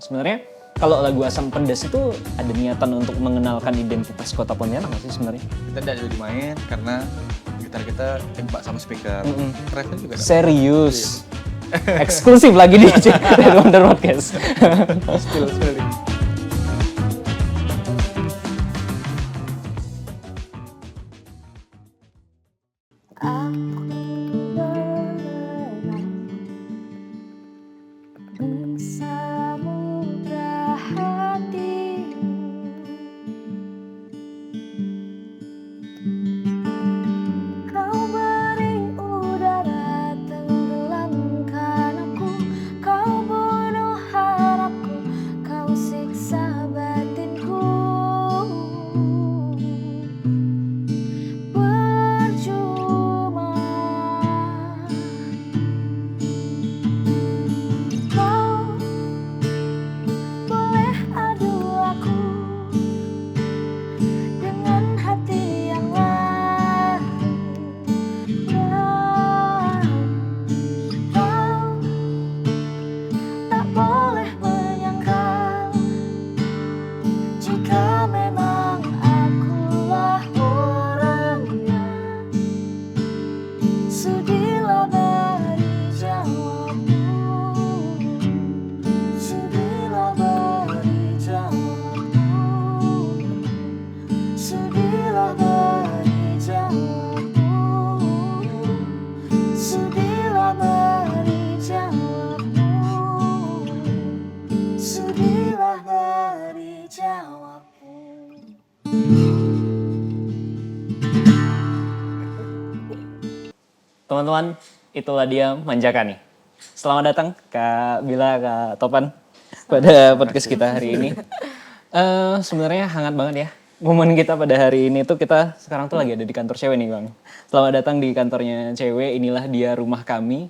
Sebenarnya kalau lagu Asam Pedas itu ada niatan untuk mengenalkan identitas kota Pontianak nggak sih sebenarnya? Kita tidak jadi main karena gitar kita tempat sama speaker. Refnya juga ada. Serius. Eksklusif lagi di Red Wonder Podcast. Spill. Samudra hatimu, kau beri udara tenggelamkan aku, kau bunuh harapku, kau siksa batinku. Percuma kau boleh adu aku dengan hati yang lain. Kau tak boleh menyangkal jika memang akulah orangnya. Sudilah beri jawabmu, sudilah beri jawabmu, sudilah beri jawabmu, sudilah beri jawabmu, sudilah beri jawabmu. Teman-teman, itulah dia Manjakani. Selamat datang Kak Bila, Kak Topan pada podcast kita hari ini. Sebenarnya hangat banget ya. Momen kita pada hari ini tuh kita sekarang tuh lagi ada di kantor cewek nih Bang. Selamat datang di kantornya cewek, inilah dia rumah kami.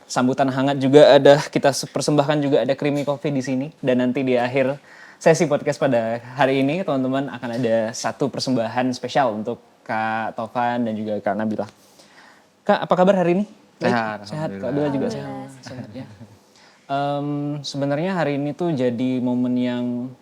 Sambutan hangat juga ada, kita persembahkan juga ada creamy coffee di sini. Dan nanti di akhir sesi podcast pada hari ini teman-teman akan ada satu persembahan spesial untuk Kak Tovan dan juga Kak Nabila. Kak, apa kabar hari ini? Sehat, Sehat. Kak alhamdulillah. Bila juga sehat ya. Sebenarnya hari ini tuh jadi momen yang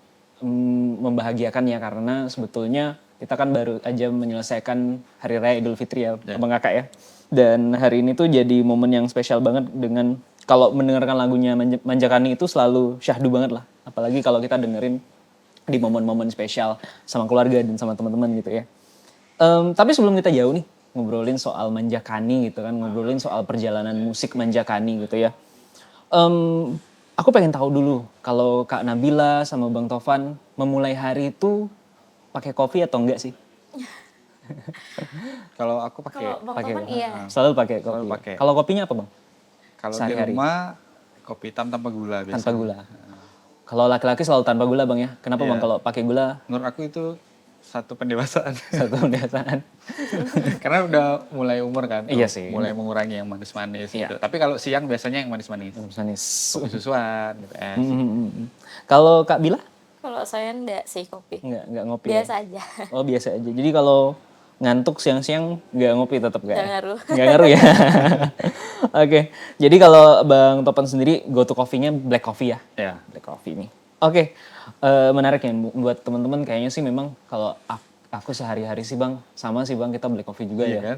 membahagiakan ya karena sebetulnya kita kan baru aja menyelesaikan Hari Raya Idul Fitri ya, Abang Kakak ya. Dan hari ini tuh jadi momen yang spesial banget dengan kalau mendengarkan lagunya Manjakani itu selalu syahdu banget lah. Apalagi kalau kita dengerin di momen-momen spesial sama keluarga dan sama teman-teman gitu ya. Tapi sebelum kita jauh nih ngobrolin soal Manjakani gitu kan, ngobrolin soal perjalanan musik Manjakani gitu ya. Aku pengen tahu dulu kalau Kak Nabila sama Bang Tovan memulai hari itu pakai kopi atau enggak sih? Kalau aku pakai Kalau Bang Pakai. Topan iya. Selalu pakai kopi. Selalu pakai. Kalau kopinya apa, Bang? kalau di Sehari-hari. rumah kopi hitam tanpa gula biasanya. Tanpa gula. Kalau laki-laki selalu tanpa gula, Bang ya. Kenapa, Iya. Bang? Kalau pakai gula Menurut aku itu satu pendewasaan. satu kebiasaan. Karena udah mulai umur kan. Iya tuh, sih. Mulai mengurangi yang manis-manis Iya. gitu. Tapi kalau siang biasanya yang manis-manis. Manis. Kopi susuan gitu es. Kalau Kak Bila? Kalau saya enggak sih kopi. Enggak ngopi. Biasa Ya? aja. Oh, biasa aja. Jadi kalau ngantuk siang-siang nggak ngopi tetap Nggak ngaruh. Nggak ngaruh ya. Oke. Jadi kalau Bang Topan sendiri go to coffee-nya black coffee ya? Ya. Black coffee nih. Oke. Menarik ya buat teman-teman kayaknya sih memang kalau aku sehari-hari sih Bang sama sih Bang kita black coffee juga Iya ya. kan?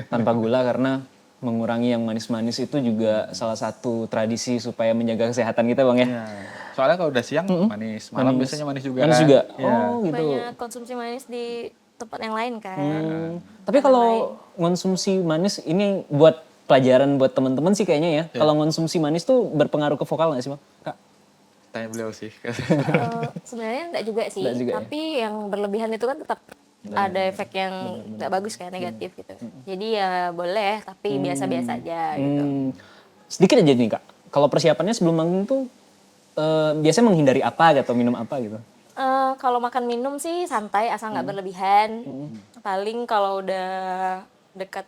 Tanpa gula karena mengurangi yang manis-manis itu juga salah satu tradisi supaya menjaga kesehatan kita Bang ya. Iya. Soalnya kalau udah siang manis, malam biasanya manis juga. Manis kan? juga. Iya. Oh gitu. Banyak konsumsi manis di tempat yang lain kan. Tapi kalau konsumsi manis ini buat pelajaran buat teman-teman sih kayaknya ya. Kalau konsumsi manis tuh berpengaruh ke vokal nggak sih Bang? Kak? Tanya beliau sih. Sebenarnya enggak juga sih, Nggak juga ya? tapi yang berlebihan itu kan tetap ada efek yang nggak bagus kayak negatif gitu. Jadi ya boleh, tapi biasa-biasa aja gitu. Sedikit aja nih Kak. Kalau persiapannya sebelum manggung tuh biasanya menghindari apa atau minum apa gitu? Kalau makan minum sih santai asal nggak berlebihan. Paling kalau udah dekat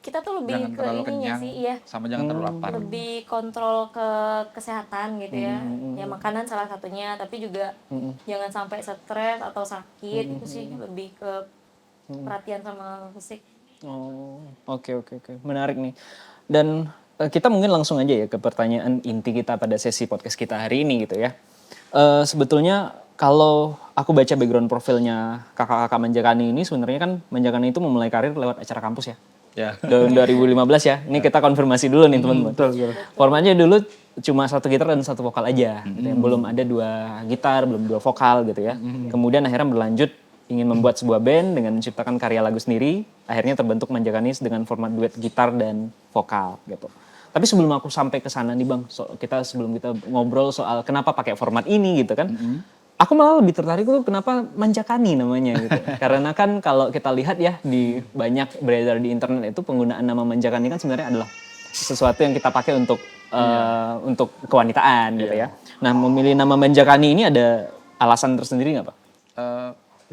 kita tuh lebih Jangan ke terlalu ininya kenyang, sih, iya. sama jangan terlalu lapar. Lebih kontrol ke kesehatan gitu ya. Ya makanan salah satunya, tapi juga jangan sampai stres atau sakit. Itu sih lebih ke perhatian sama fisik. Oh, oke. Menarik nih. Dan kita mungkin langsung aja ya ke pertanyaan inti kita pada sesi podcast kita hari ini gitu ya. Sebetulnya kalau aku baca background profilnya kakak-kakak Manjakani ini, sebenarnya kan Manjakani itu memulai karir lewat acara kampus ya. Ya. Tahun 2015 ya. Ini kita konfirmasi dulu nih teman-teman. Formatnya dulu cuma 1 gitar dan 1 vokal aja. Gitu ya. Belum ada 2 gitar, belum 2 vokal gitu ya. Kemudian akhirnya berlanjut ingin membuat sebuah band dengan menciptakan karya lagu sendiri. Akhirnya terbentuk Manjakani dengan format duet gitar dan vokal gitu. Tapi sebelum aku sampai ke sana nih Bang, sebelum kita ngobrol soal kenapa pakai format ini gitu kan. Aku malah lebih tertarik tuh kenapa Manjakani namanya gitu. Karena kan kalau kita lihat ya di banyak beredar di internet itu penggunaan nama Manjakani kan sebenarnya adalah sesuatu yang kita pakai untuk kewanitaan gitu ya. Nah, memilih nama Manjakani ini ada alasan tersendiri nggak Pak?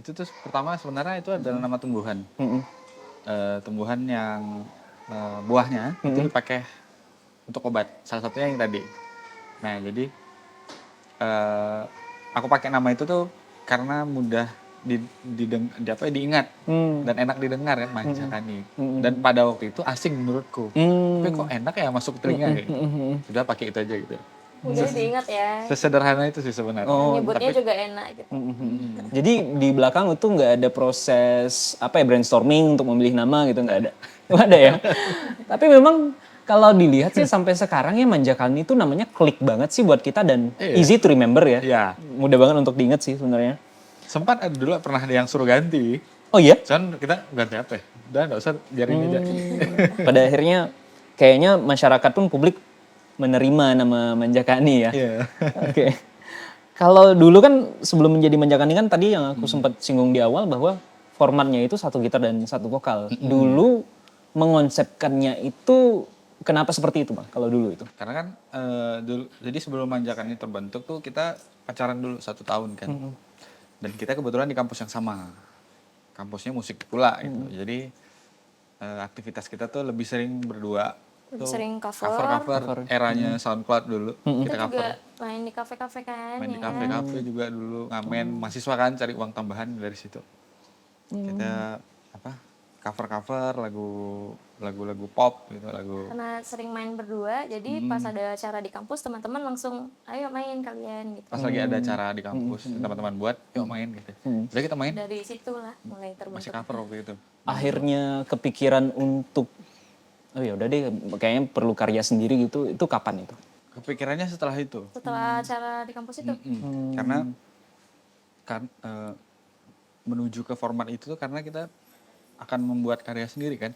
Itu tuh pertama sebenarnya itu adalah nama tumbuhan. Tumbuhan yang buahnya itu dipakai untuk obat. Salah satunya yang tadi. Nah, jadi aku pakai nama itu tuh karena mudah diingat dan enak didengar kan Manjakani. Dan pada waktu itu asing menurutku. Tapi kok enak ya masuk ke telinga gitu. Sudah pakai itu aja gitu. Mudah diingat ya. Sesederhana itu sih sebenarnya. Nyebutnya juga enak gitu. Jadi di belakang itu nggak ada proses brainstorming untuk memilih nama gitu, nggak ada. Nggak ada ya. Tapi memang kalau dilihat sih sampai sekarang ya Manjakani itu namanya klik banget sih buat kita dan easy to remember ya. Iya. Mudah banget untuk diingat sih sebenarnya. Sempat ada dulu pernah ada yang suruh ganti. Oh iya? Cuman kita ganti apa ya? Udah nggak usah biarin aja. Pada akhirnya kayaknya masyarakat pun publik menerima nama Manjakani ya. Iya. Oke. Kalau dulu kan sebelum menjadi Manjakani kan tadi yang aku sempat singgung di awal bahwa formatnya itu 1 gitar dan 1 vokal. Dulu mengonsepkannya itu kenapa seperti itu Bang kalau dulu itu? Karena kan dulu, jadi sebelum Manjakani terbentuk tuh kita pacaran dulu 1 tahun kan. Dan kita kebetulan di kampus yang sama. Kampusnya musik pula gitu. Jadi aktivitas kita tuh lebih sering berdua. Lebih sering Cover eranya SoundCloud dulu. Kita Kita cover. juga main di kafe-kafe kan. Main di ya. kafe-kafe juga dulu ngamen. Mahasiswa kan cari uang tambahan dari situ. Kita cover lagu-lagu pop gitu, Karena sering main berdua, jadi pas ada acara di kampus teman-teman langsung ayo main kalian gitu. pas lagi ada acara di kampus teman-teman buat yuk main gitu. Udah kita main. Dari situlah mulai Masih terbentuk. cover waktu itu. Akhirnya kepikiran untuk oh ya udah deh kayaknya perlu karya sendiri gitu. Itu kapan itu? Kepikirannya setelah itu. Setelah acara di kampus itu. Karena kan menuju ke format itu tuh karena kita akan membuat karya sendiri kan.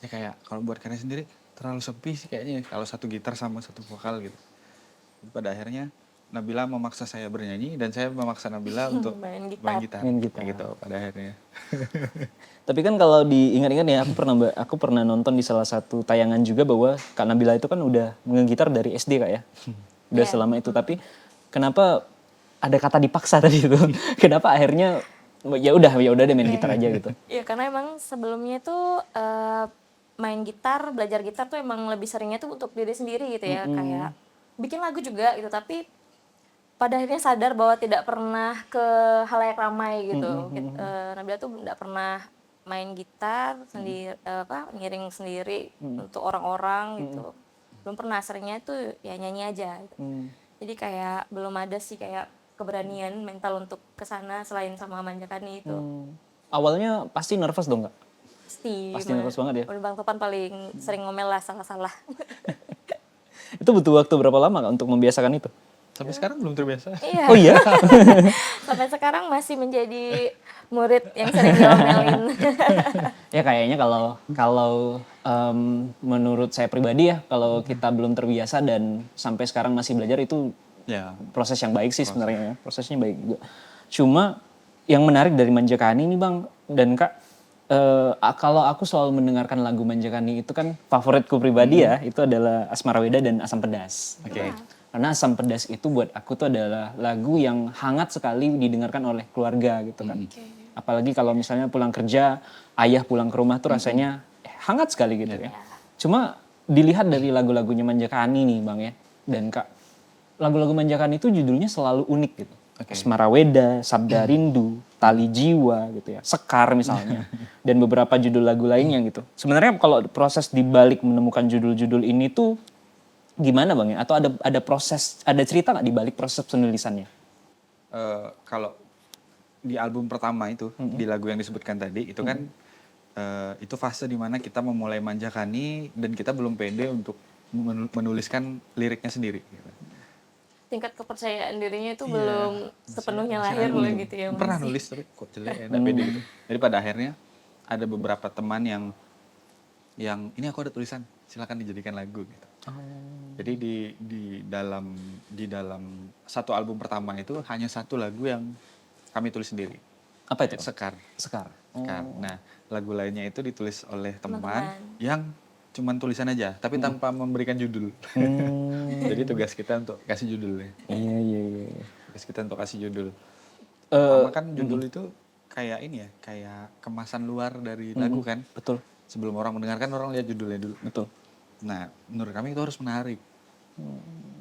Ya kayak kalau buat karya sendiri terlalu sepi sih kayaknya kalau 1 gitar sama 1 vokal gitu. Pada akhirnya Nabila memaksa saya bernyanyi dan saya memaksa Nabila untuk Main gitar. main gitar. Main gitar. Kayak gitu pada akhirnya. Tapi kan kalau diingat-ingat ya aku pernah nonton di salah satu tayangan juga bahwa Kak Nabila itu kan udah ngegitar dari SD Kak ya. Udah selama itu tapi kenapa ada kata dipaksa tadi itu? Kenapa akhirnya ya udah deh main gitar aja gitu. Iya karena emang sebelumnya tuh main gitar, belajar gitar tuh emang lebih seringnya tuh untuk diri sendiri gitu ya. Kayak bikin lagu juga gitu tapi pada akhirnya sadar bahwa tidak pernah ke halayak ramai gitu. Nabila tuh tidak pernah main gitar sendiri ngiring sendiri untuk orang-orang gitu. Belum pernah, seringnya tuh ya nyanyi aja gitu. Jadi kayak belum ada sih kayak keberanian mental untuk kesana selain sama Manjakani itu. Awalnya pasti nervous dong Kak? Pasti nervous banget ya? Bang Topan paling sering ngomel lah salah-salah. Itu butuh waktu berapa lama Kak untuk membiasakan itu? Sampai sekarang belum terbiasa. Iya. Oh iya? Sampai sekarang masih menjadi murid yang sering diomelin. Ya kayaknya kalau menurut saya pribadi ya kalau kita belum terbiasa dan sampai sekarang masih belajar itu Ya. proses yang baik sih sebenarnya ya. Prosesnya baik juga. Cuma yang menarik dari Manjakani ini Bang dan Kak, kalau aku selalu mendengarkan lagu Manjakani itu kan favoritku pribadi ya, itu adalah Asmara Weda dan Asam Pedas. Oke. Karena Asam Pedas itu buat aku tuh adalah lagu yang hangat sekali didengarkan oleh keluarga gitu kan. Apalagi kalau misalnya pulang kerja, ayah pulang ke rumah tuh rasanya hangat sekali gitu ya. Cuma dilihat dari lagu-lagunya Manjakani nih Bang ya dan Kak, lagu-lagu Manjakani itu judulnya selalu unik gitu. Asmara Weda, Sabda Rindu, Tali Jiwa gitu ya, Sekar misalnya, dan beberapa judul lagu lainnya gitu. Sebenarnya kalau proses dibalik menemukan judul-judul ini tuh gimana Bang ya? Atau ada proses, ada cerita nggak dibalik proses penulisannya? Kalau di album pertama itu, di lagu yang disebutkan tadi, itu kan itu fase dimana kita memulai manjakani dan kita belum pede untuk menuliskan liriknya sendiri. Gitu. Tingkat kepercayaan dirinya itu Iya, belum sepenuhnya lahir loh gitu ya Pernah masih. nulis tapi kok jelek ya, nggak pede gitu. Jadi pada akhirnya ada beberapa teman yang ini aku ada tulisan, silakan dijadikan lagu gitu. Jadi di dalam satu album pertama itu hanya satu lagu yang kami tulis sendiri. Apa itu? Sekar. Sekar. Sekar. Nah, lagu lainnya itu ditulis oleh teman Teman-teman. yang cuman tulisan aja, tapi tanpa memberikan judul. Jadi tugas kita untuk kasih judulnya. Iya. Tugas kita untuk kasih judul. Pertama kan judul itu kayak ini ya, kayak kemasan luar dari lagu kan. Betul. Sebelum orang mendengarkan, orang lihat judulnya dulu. Betul. Nah, menurut kami itu harus menarik.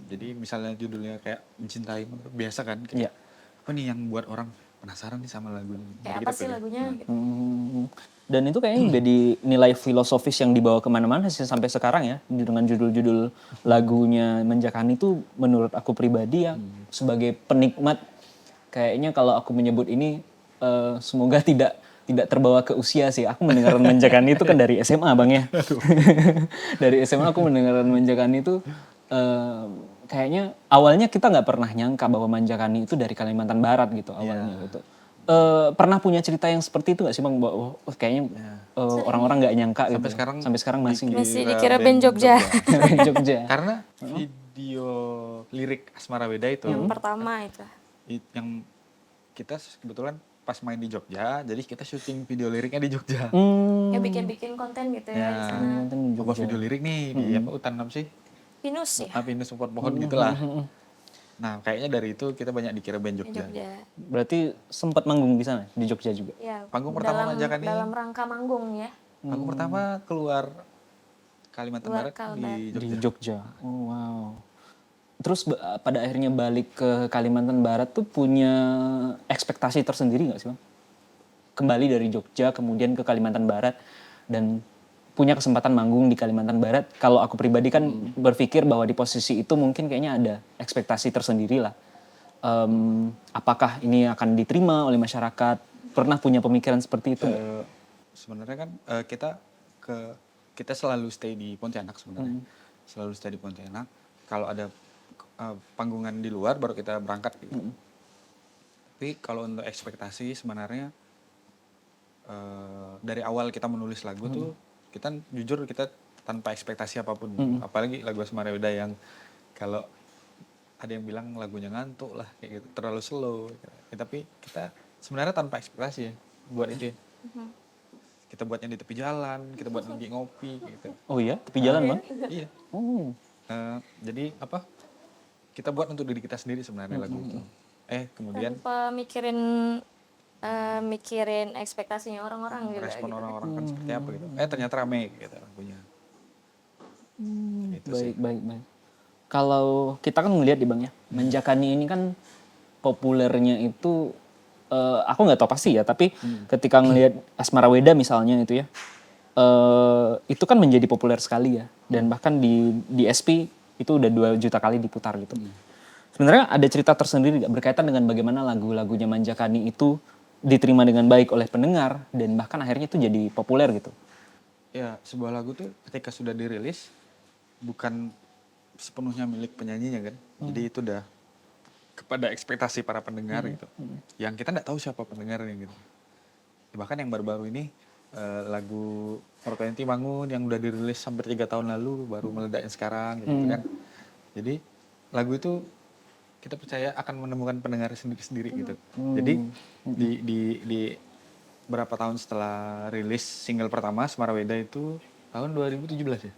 Jadi misalnya judulnya kayak mencintai, biasa kan? Iya. Apa nih yang buat orang penasaran nih sama lagu ini? Kayak Jadi apa kita sih pilih. lagunya gitu. Dan itu kayaknya jadi nilai filosofis yang dibawa kemana-mana sih sampai sekarang ya, dengan judul-judul lagunya Manjakani itu menurut aku pribadi ya sebagai penikmat, kayaknya kalau aku menyebut ini semoga tidak terbawa ke usia sih. Aku mendengarkan Manjakani itu kan dari SMA Bang ya. Dari SMA aku mendengarkan Manjakani itu kayaknya awalnya kita nggak pernah nyangka bahwa Manjakani itu dari Kalimantan Barat gitu awalnya gitu. Pernah punya cerita yang seperti itu gak sih Bang? Bahwa kayaknya orang-orang nggak nyangka Sampai gitu. sekarang Sampai sekarang masih Masih dikira band Jogja. Jogja. Karena video lirik Asmara Weda itu Yang pertama itu. yang kita kebetulan pas main di Jogja, jadi kita syuting video liriknya di Jogja. Ya bikin-bikin konten gitu ya di sana. Coba video lirik nih di apa hutan apa sih? Pinus ya. Pinus support pohon gitulah. Nah, kayaknya dari itu kita banyak dikira band Di Jogja. Jogja. Berarti sempat manggung di sana di Jogja juga. Ya, Panggung pertama Manjakani. dalam rangka manggung ya. Panggung pertama keluar Kalimantan Luar Barat Kalbar. di Di Jogja. Jogja. Oh wow. Terus pada akhirnya balik ke Kalimantan Barat tuh punya ekspektasi tersendiri nggak sih Bang? Kembali dari Jogja kemudian ke Kalimantan Barat dan punya kesempatan manggung di Kalimantan Barat. Kalau aku pribadi kan berpikir bahwa di posisi itu mungkin kayaknya ada ekspektasi tersendiri lah. Apakah ini akan diterima oleh masyarakat? Pernah punya pemikiran seperti itu nggak? Sebenarnya kan kita selalu stay di Pontianak sebenarnya. Selalu stay di Pontianak. Kalau ada panggungan di luar baru kita berangkat gitu. Tapi kalau untuk ekspektasi sebenarnya dari awal kita menulis lagu tuh kita jujur kita tanpa ekspektasi apapun. Apalagi lagu Asmara Weda yang kalau ada yang bilang lagunya ngantuk lah kayak gitu, terlalu slow. Tapi kita sebenarnya tanpa ekspektasi ya buat itu. Kita buatnya di tepi jalan, kita buat lagi ngopi gitu. Oh iya, tepi jalan Bang? Iya. Oh. Jadi apa? Kita buat untuk diri kita sendiri sebenarnya lagu itu. Kemudian Tanpa mikirin ekspektasinya orang-orang juga respon gitu. orang-orang kan seperti apa gitu. Ternyata rame gitu lagunya. Itu sih. Baik. Kalau kita kan ngelihat di Bang ya, Manjakani ini kan populernya itu aku nggak tahu pasti ya, tapi ketika ngelihat Asmara Weda misalnya itu ya, itu kan menjadi populer sekali ya, dan bahkan di SP itu udah 2 juta kali diputar gitu. Sebenarnya ada cerita tersendiri nggak berkaitan dengan bagaimana lagu-lagunya Manjakani itu diterima dengan baik oleh pendengar dan bahkan akhirnya itu jadi populer gitu. Ya, sebuah lagu tuh ketika sudah dirilis bukan sepenuhnya milik penyanyinya kan. Jadi itu udah kepada ekspektasi para pendengar gitu. Yang kita nggak tahu siapa pendengarnya gitu. Bahkan yang baru-baru ini lagu 420 Bangun yang udah dirilis hampir 3 tahun lalu baru meledaknya sekarang gitu kan. Jadi lagu itu kita percaya akan menemukan pendengar sendiri-sendiri gitu. Jadi di berapa tahun setelah rilis single pertama Asmara Weda itu tahun 2017 ya.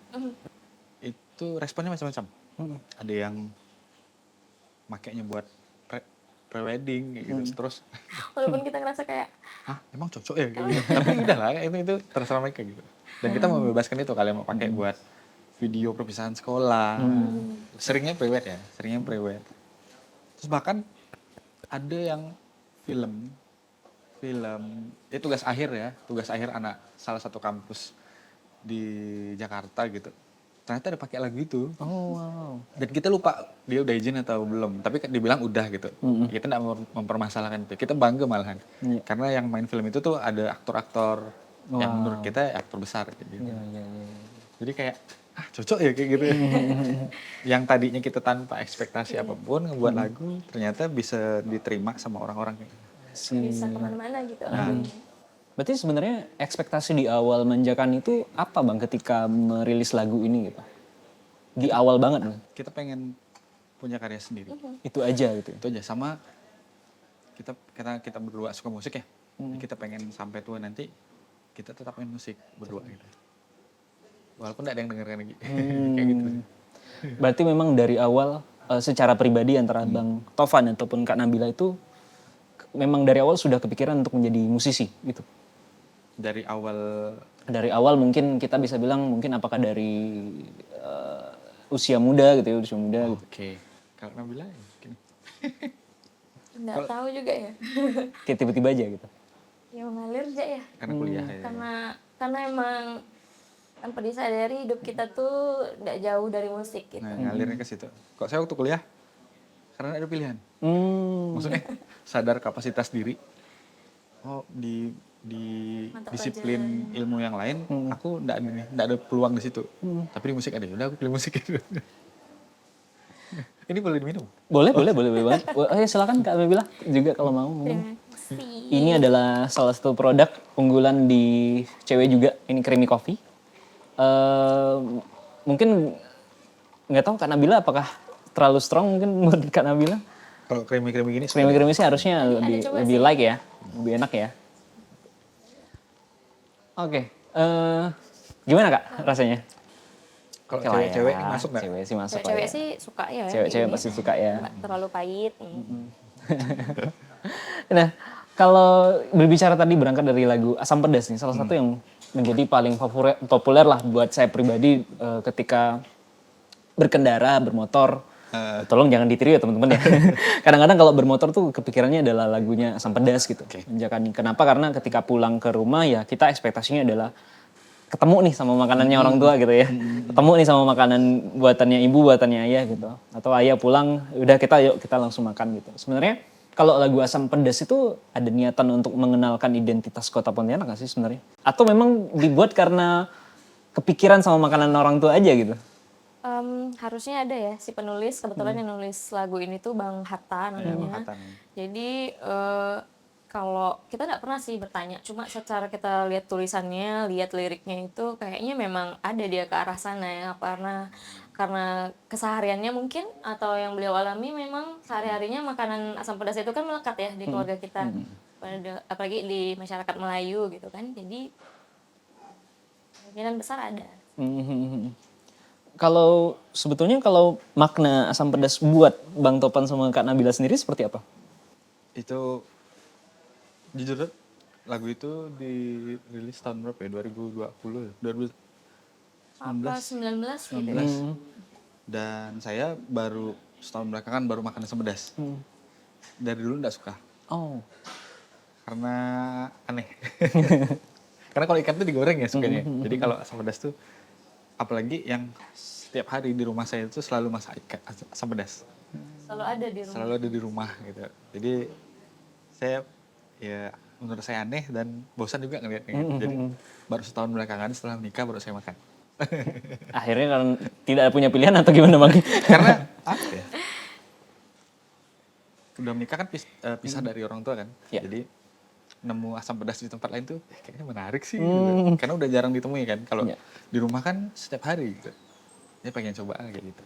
Itu responnya macam-macam. Ada yang makainya buat pre-wedding gitu. Terus Walaupun kita ngerasa kayak emang cocok ya kayak gitu. Tapi udahlah itu terserah mereka gitu. Dan kita membebaskan itu kalian mau pakai buat video perpisahan sekolah. Seringnya pre-wed ya, seringnya pre-wed. Terus bahkan ada yang film film tugas akhir anak salah satu kampus di Jakarta gitu. Ternyata ada pakai lagu itu. Oh wow. Dan kita lupa dia udah izin atau belum. Tapi dibilang udah gitu. Kita nggak mempermasalahkan itu. Kita bangga malahan. Iya. Karena yang main film itu tuh ada aktor-aktor yang Wow. menurut kita aktor besar gitu. Iya iya iya. Jadi kayak cocok ya kayak gitu. Yang tadinya kita tanpa ekspektasi apapun ngebuat lagu ternyata bisa diterima sama orang-orang. Bisa kemana-mana gitu. Berarti sebenarnya ekspektasi di awal Manjakan itu apa Bang ketika merilis lagu ini gitu? Di awal banget Bang. Kita pengen punya karya sendiri. Itu aja gitu. Itu aja sama kita berdua suka musik ya. Kita pengen sampai tua nanti kita tetap main musik berdua gitu. Walaupun tidak ada yang dengerin lagi. Kayak gitu. Berarti memang dari awal secara pribadi antara Bang Tovan ataupun Kak Nabila itu memang dari awal sudah kepikiran untuk menjadi musisi gitu. Dari awal Dari awal mungkin kita bisa bilang mungkin apakah dari usia muda gitu ya, usia muda gitu. oke. Kalau Nabila ya mungkin. Nggak tahu juga ya. Kayak tiba-tiba aja gitu. Ya mengalir aja ya. Karena kuliah ya. Karena emang tanpa disadari hidup kita tuh nggak jauh dari musik gitu. Nah, ngalirnya ke situ. Kok saya waktu kuliah karena ada pilihan. Maksudnya sadar kapasitas diri. Oh, di Mata disiplin ilmu yang lain aku enggak ada peluang di situ. Tapi di musik ada. Udah aku pilih musik itu. Ini boleh diminum? Boleh banget. Silakan Kak Nabila juga kalau mau. Terima kasih. Ini adalah salah satu produk unggulan di cewek juga, ini Creamy Coffee. Mungkin nggak tahu Kak Nabila apakah terlalu strong mungkin buat Kak Nabila. Kalau kremi-kremi gini Creamy sih harusnya coba lebih like ya, lebih enak ya. Oke, gimana Kak rasanya? kalau Oke lah cewek-cewek ya, masuk nggak? Cewek sih masuk lah Cewek-cewek ya. sih suka ya. Cewek-cewek ini. pasti suka ya. Nggak terlalu pahit. Nah, kalau berbicara tadi berangkat dari lagu Asam Pedas nih, salah satu yang menjadi paling populer lah buat saya pribadi ketika berkendara, bermotor. Tolong jangan ditiru ya teman-teman ya. Kadang-kadang kalau bermotor tuh kepikirannya adalah lagunya Asam Pedas gitu. Menjakan. Kenapa? Karena ketika pulang ke rumah ya kita ekspektasinya adalah ketemu nih sama makanannya orang tua gitu ya. Ketemu nih sama makanan buatannya ibu, buatannya ayah gitu. Atau ayah pulang, udah yuk kita langsung makan gitu. Sebenarnya kalau lagu Asam Pedas itu ada niatan untuk mengenalkan identitas Kota Pontianak nggak sih sebenarnya? Atau memang dibuat karena kepikiran sama makanan orang tua aja gitu? Harusnya ada ya si penulis, kebetulan yang nulis lagu ini tuh Bang Hatta namanya. Bang Hatta. Jadi kalau kita nggak pernah sih bertanya, cuma secara kita lihat tulisannya, lihat liriknya itu kayaknya memang ada dia ke arah sana ya, karena kesehariannya mungkin atau yang beliau alami memang sehari-harinya makanan asam pedas itu kan melekat ya di keluarga kita, apalagi di masyarakat Melayu gitu kan, jadi kemungkinan besar ada. Kalau sebetulnya kalau makna Asam Pedas buat Bang Topan sama Kak Nabila sendiri seperti apa? Itu jujur lagu itu dirilis tahun berapa ya? 2020 ya? 19 gitu. 2019. Dan saya baru setahun belakangan baru makan asam pedas. Dari dulu enggak suka. Oh. Karena aneh. Karena kalau ikan tuh digoreng ya sukanya. Jadi kalau asam pedas tuh apalagi yang setiap hari di rumah saya itu selalu masak ikan asam pedas. Selalu ada di rumah. Selalu ada di rumah gitu. Jadi saya ya menurut saya aneh dan bosan juga ngeliatnya. Jadi baru setahun belakangan setelah menikah baru saya makan. Akhirnya kan tidak punya pilihan atau gimana Bang? Karena apa ya? Udah menikah kan pisah dari orang tua kan. Ya. Jadi nemu asam pedas di tempat lain tuh kayaknya menarik sih. Gitu. Karena udah jarang ditemui kan. Kalau di rumah kan setiap hari gitu. Dia pengen coba kayak gitu.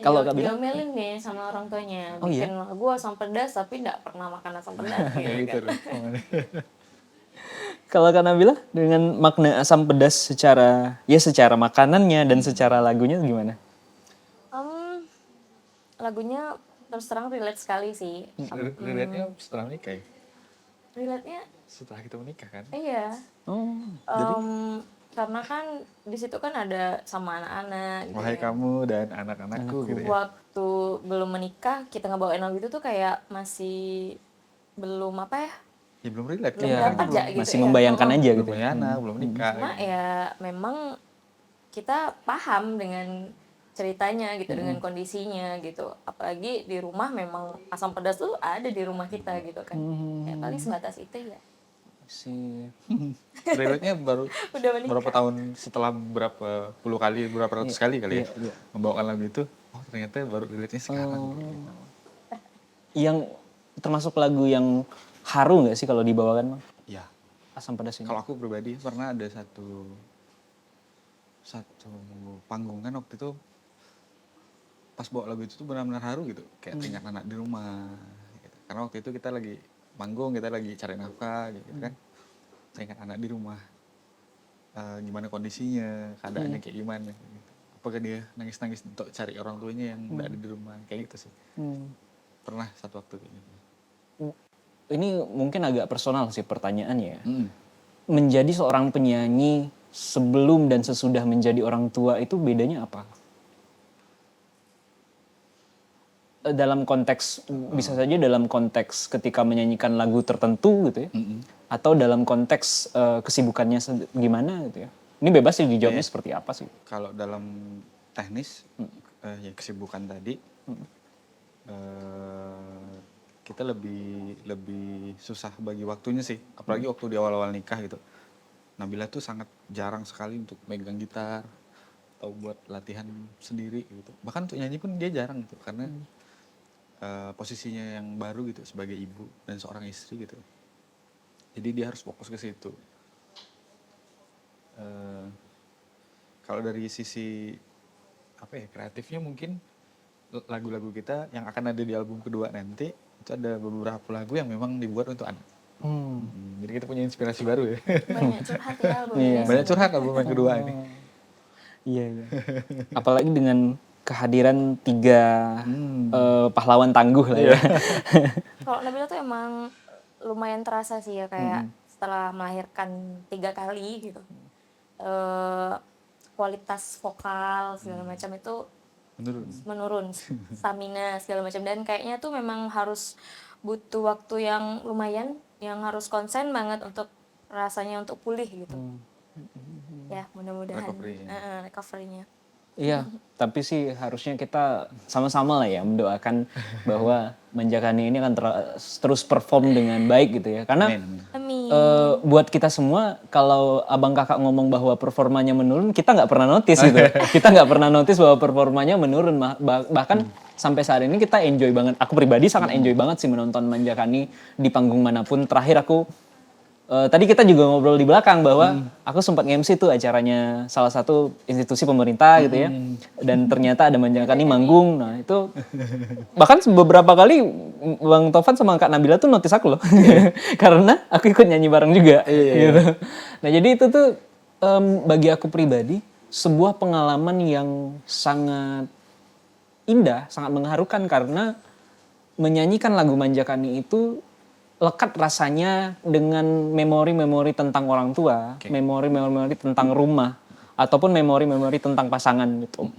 Kalau Kak Bila? diomelin nih sama orang tuanya, Oh, bikin lagu asam pedas tapi nggak pernah makan asam pedas gitu. Kalau Kak Nabila dengan makna asam pedas secara makanannya dan secara lagunya gimana? Lagunya terus terang relate sekali sih. Relate-nya setelah menikah ya? Relate-nya Setelah kita menikah kan? iya. Karena kan di situ kan ada sama anak-anak gitu. Wahai ya. kamu dan anak-anakku gitu ya. Waktu belum menikah kita ngebawain lagu itu tuh kayak masih belum apa ya, Ya belum relate belum Iya, dapat ya gitu masih ya. membayangkan Oh, aja belum gitu ya. punya anak, belum nikah. cuma ya memang kita paham dengan ceritanya gitu, dengan kondisinya gitu. Apalagi di rumah memang asam pedas tuh ada di rumah kita gitu kan. Ya paling sebatas itu ya. Si Relate-nya baru Udah berapa menikah. tahun setelah berapa puluh kali, berapa ratus kali kali ya iya, iya. membawakan lagu itu. Oh ternyata baru relate-nya sekarang. yang termasuk lagu yang haru nggak sih kalau dibawakan, Bang? Ya, Asam pedas ini. kalau aku pribadi pernah ada satu panggungan waktu itu pas bawa lagu itu tuh benar-benar haru gitu, kayak teringat anak di rumah gitu. Karena waktu itu kita lagi manggung, kita lagi cari nafkah gitu kan, teringat anak di rumah. Gimana kondisinya, keadaannya kayak gimana gitu. Apakah dia nangis-nangis untuk cari orang tuanya yang nggak ada di rumah, kayak gitu sih. Hmm. Pernah satu waktu kayak gitu. Ini mungkin agak personal sih pertanyaannya ya. Mm. Menjadi seorang penyanyi sebelum dan sesudah menjadi orang tua itu bedanya apa? Dalam konteks, bisa saja dalam konteks ketika menyanyikan lagu tertentu gitu ya. Atau dalam konteks kesibukannya gimana gitu ya. Ini bebas sih dijawabnya seperti apa sih. Kalau dalam teknis, ya kesibukan tadi, kita lebih susah bagi waktunya sih. Apalagi waktu di awal-awal nikah gitu. Nabila tuh sangat jarang sekali untuk megang gitar atau buat latihan sendiri gitu. Bahkan untuk nyanyi pun dia jarang gitu karena posisinya yang baru gitu sebagai ibu dan seorang istri gitu. Jadi dia harus fokus ke situ. Kalau dari sisi apa ya kreatifnya mungkin lagu-lagu kita yang akan ada di album kedua nanti itu ada beberapa lagu yang memang dibuat untuk anak. Jadi kita punya inspirasi baru ya. Banyak curhat ya album ini. Banyak curhat album yang kedua ini. Iya, iya. Apalagi dengan kehadiran 3 pahlawan tangguh lah ya. Kalau Nabila tuh emang lumayan terasa sih ya kayak setelah melahirkan 3 kali gitu. Kualitas vokal segala macam itu menurun, stamina segala macam, dan kayaknya tuh memang harus butuh waktu yang lumayan, yang harus konsen banget untuk rasanya untuk pulih gitu. Ya mudah-mudahan recovery-nya. Iya, tapi sih harusnya kita sama-sama lah ya mendoakan bahwa Manjakani ini akan terus perform dengan baik gitu ya. Karena Amin. buat kita semua, kalau abang kakak ngomong bahwa performanya menurun, kita nggak pernah notice gitu. Kita nggak pernah notice bahwa performanya menurun. Bahkan sampai saat ini kita enjoy banget. Aku pribadi sangat enjoy banget sih menonton Manjakani di panggung manapun. Terakhir aku tadi kita juga ngobrol di belakang bahwa aku sempat nge-MC tuh acaranya salah satu institusi pemerintah gitu ya. Dan ternyata ada Manjakani manggung. Nah itu bahkan beberapa kali Bang Tovan sama Kak Nabila tuh notice aku loh. Karena aku ikut nyanyi bareng juga gitu. Nah jadi itu tuh bagi aku pribadi sebuah pengalaman yang sangat indah, sangat mengharukan karena menyanyikan lagu Manjakani itu lekat rasanya dengan memori-memori tentang orang tua, memori-memori tentang rumah, ataupun memori-memori tentang pasangan gitu.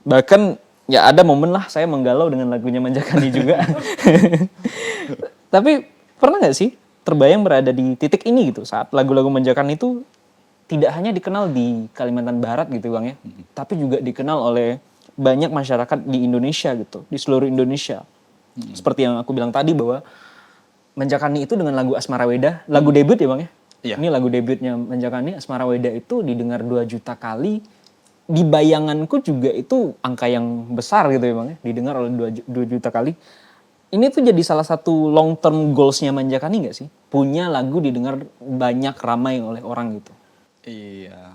Bahkan ya ada momen lah saya menggalau dengan lagunya Manjakani juga. Tapi pernah nggak sih terbayang berada di titik ini gitu saat lagu-lagu Manjakani itu tidak hanya dikenal di Kalimantan Barat gitu Bang ya, tapi juga dikenal oleh banyak masyarakat di Indonesia gitu, di seluruh Indonesia. Seperti yang aku bilang tadi bahwa Manjakani itu dengan lagu Asmara Weda, lagu debut ya Bang ya? Iya. Ini lagu debutnya Manjakani, Asmara Weda itu didengar 2 juta kali. Di bayanganku juga itu angka yang besar gitu ya Bang ya, didengar oleh 2 juta kali. Ini tuh jadi salah satu long term goals-nya Manjakani gak sih? Punya lagu didengar banyak ramai oleh orang gitu. Iya.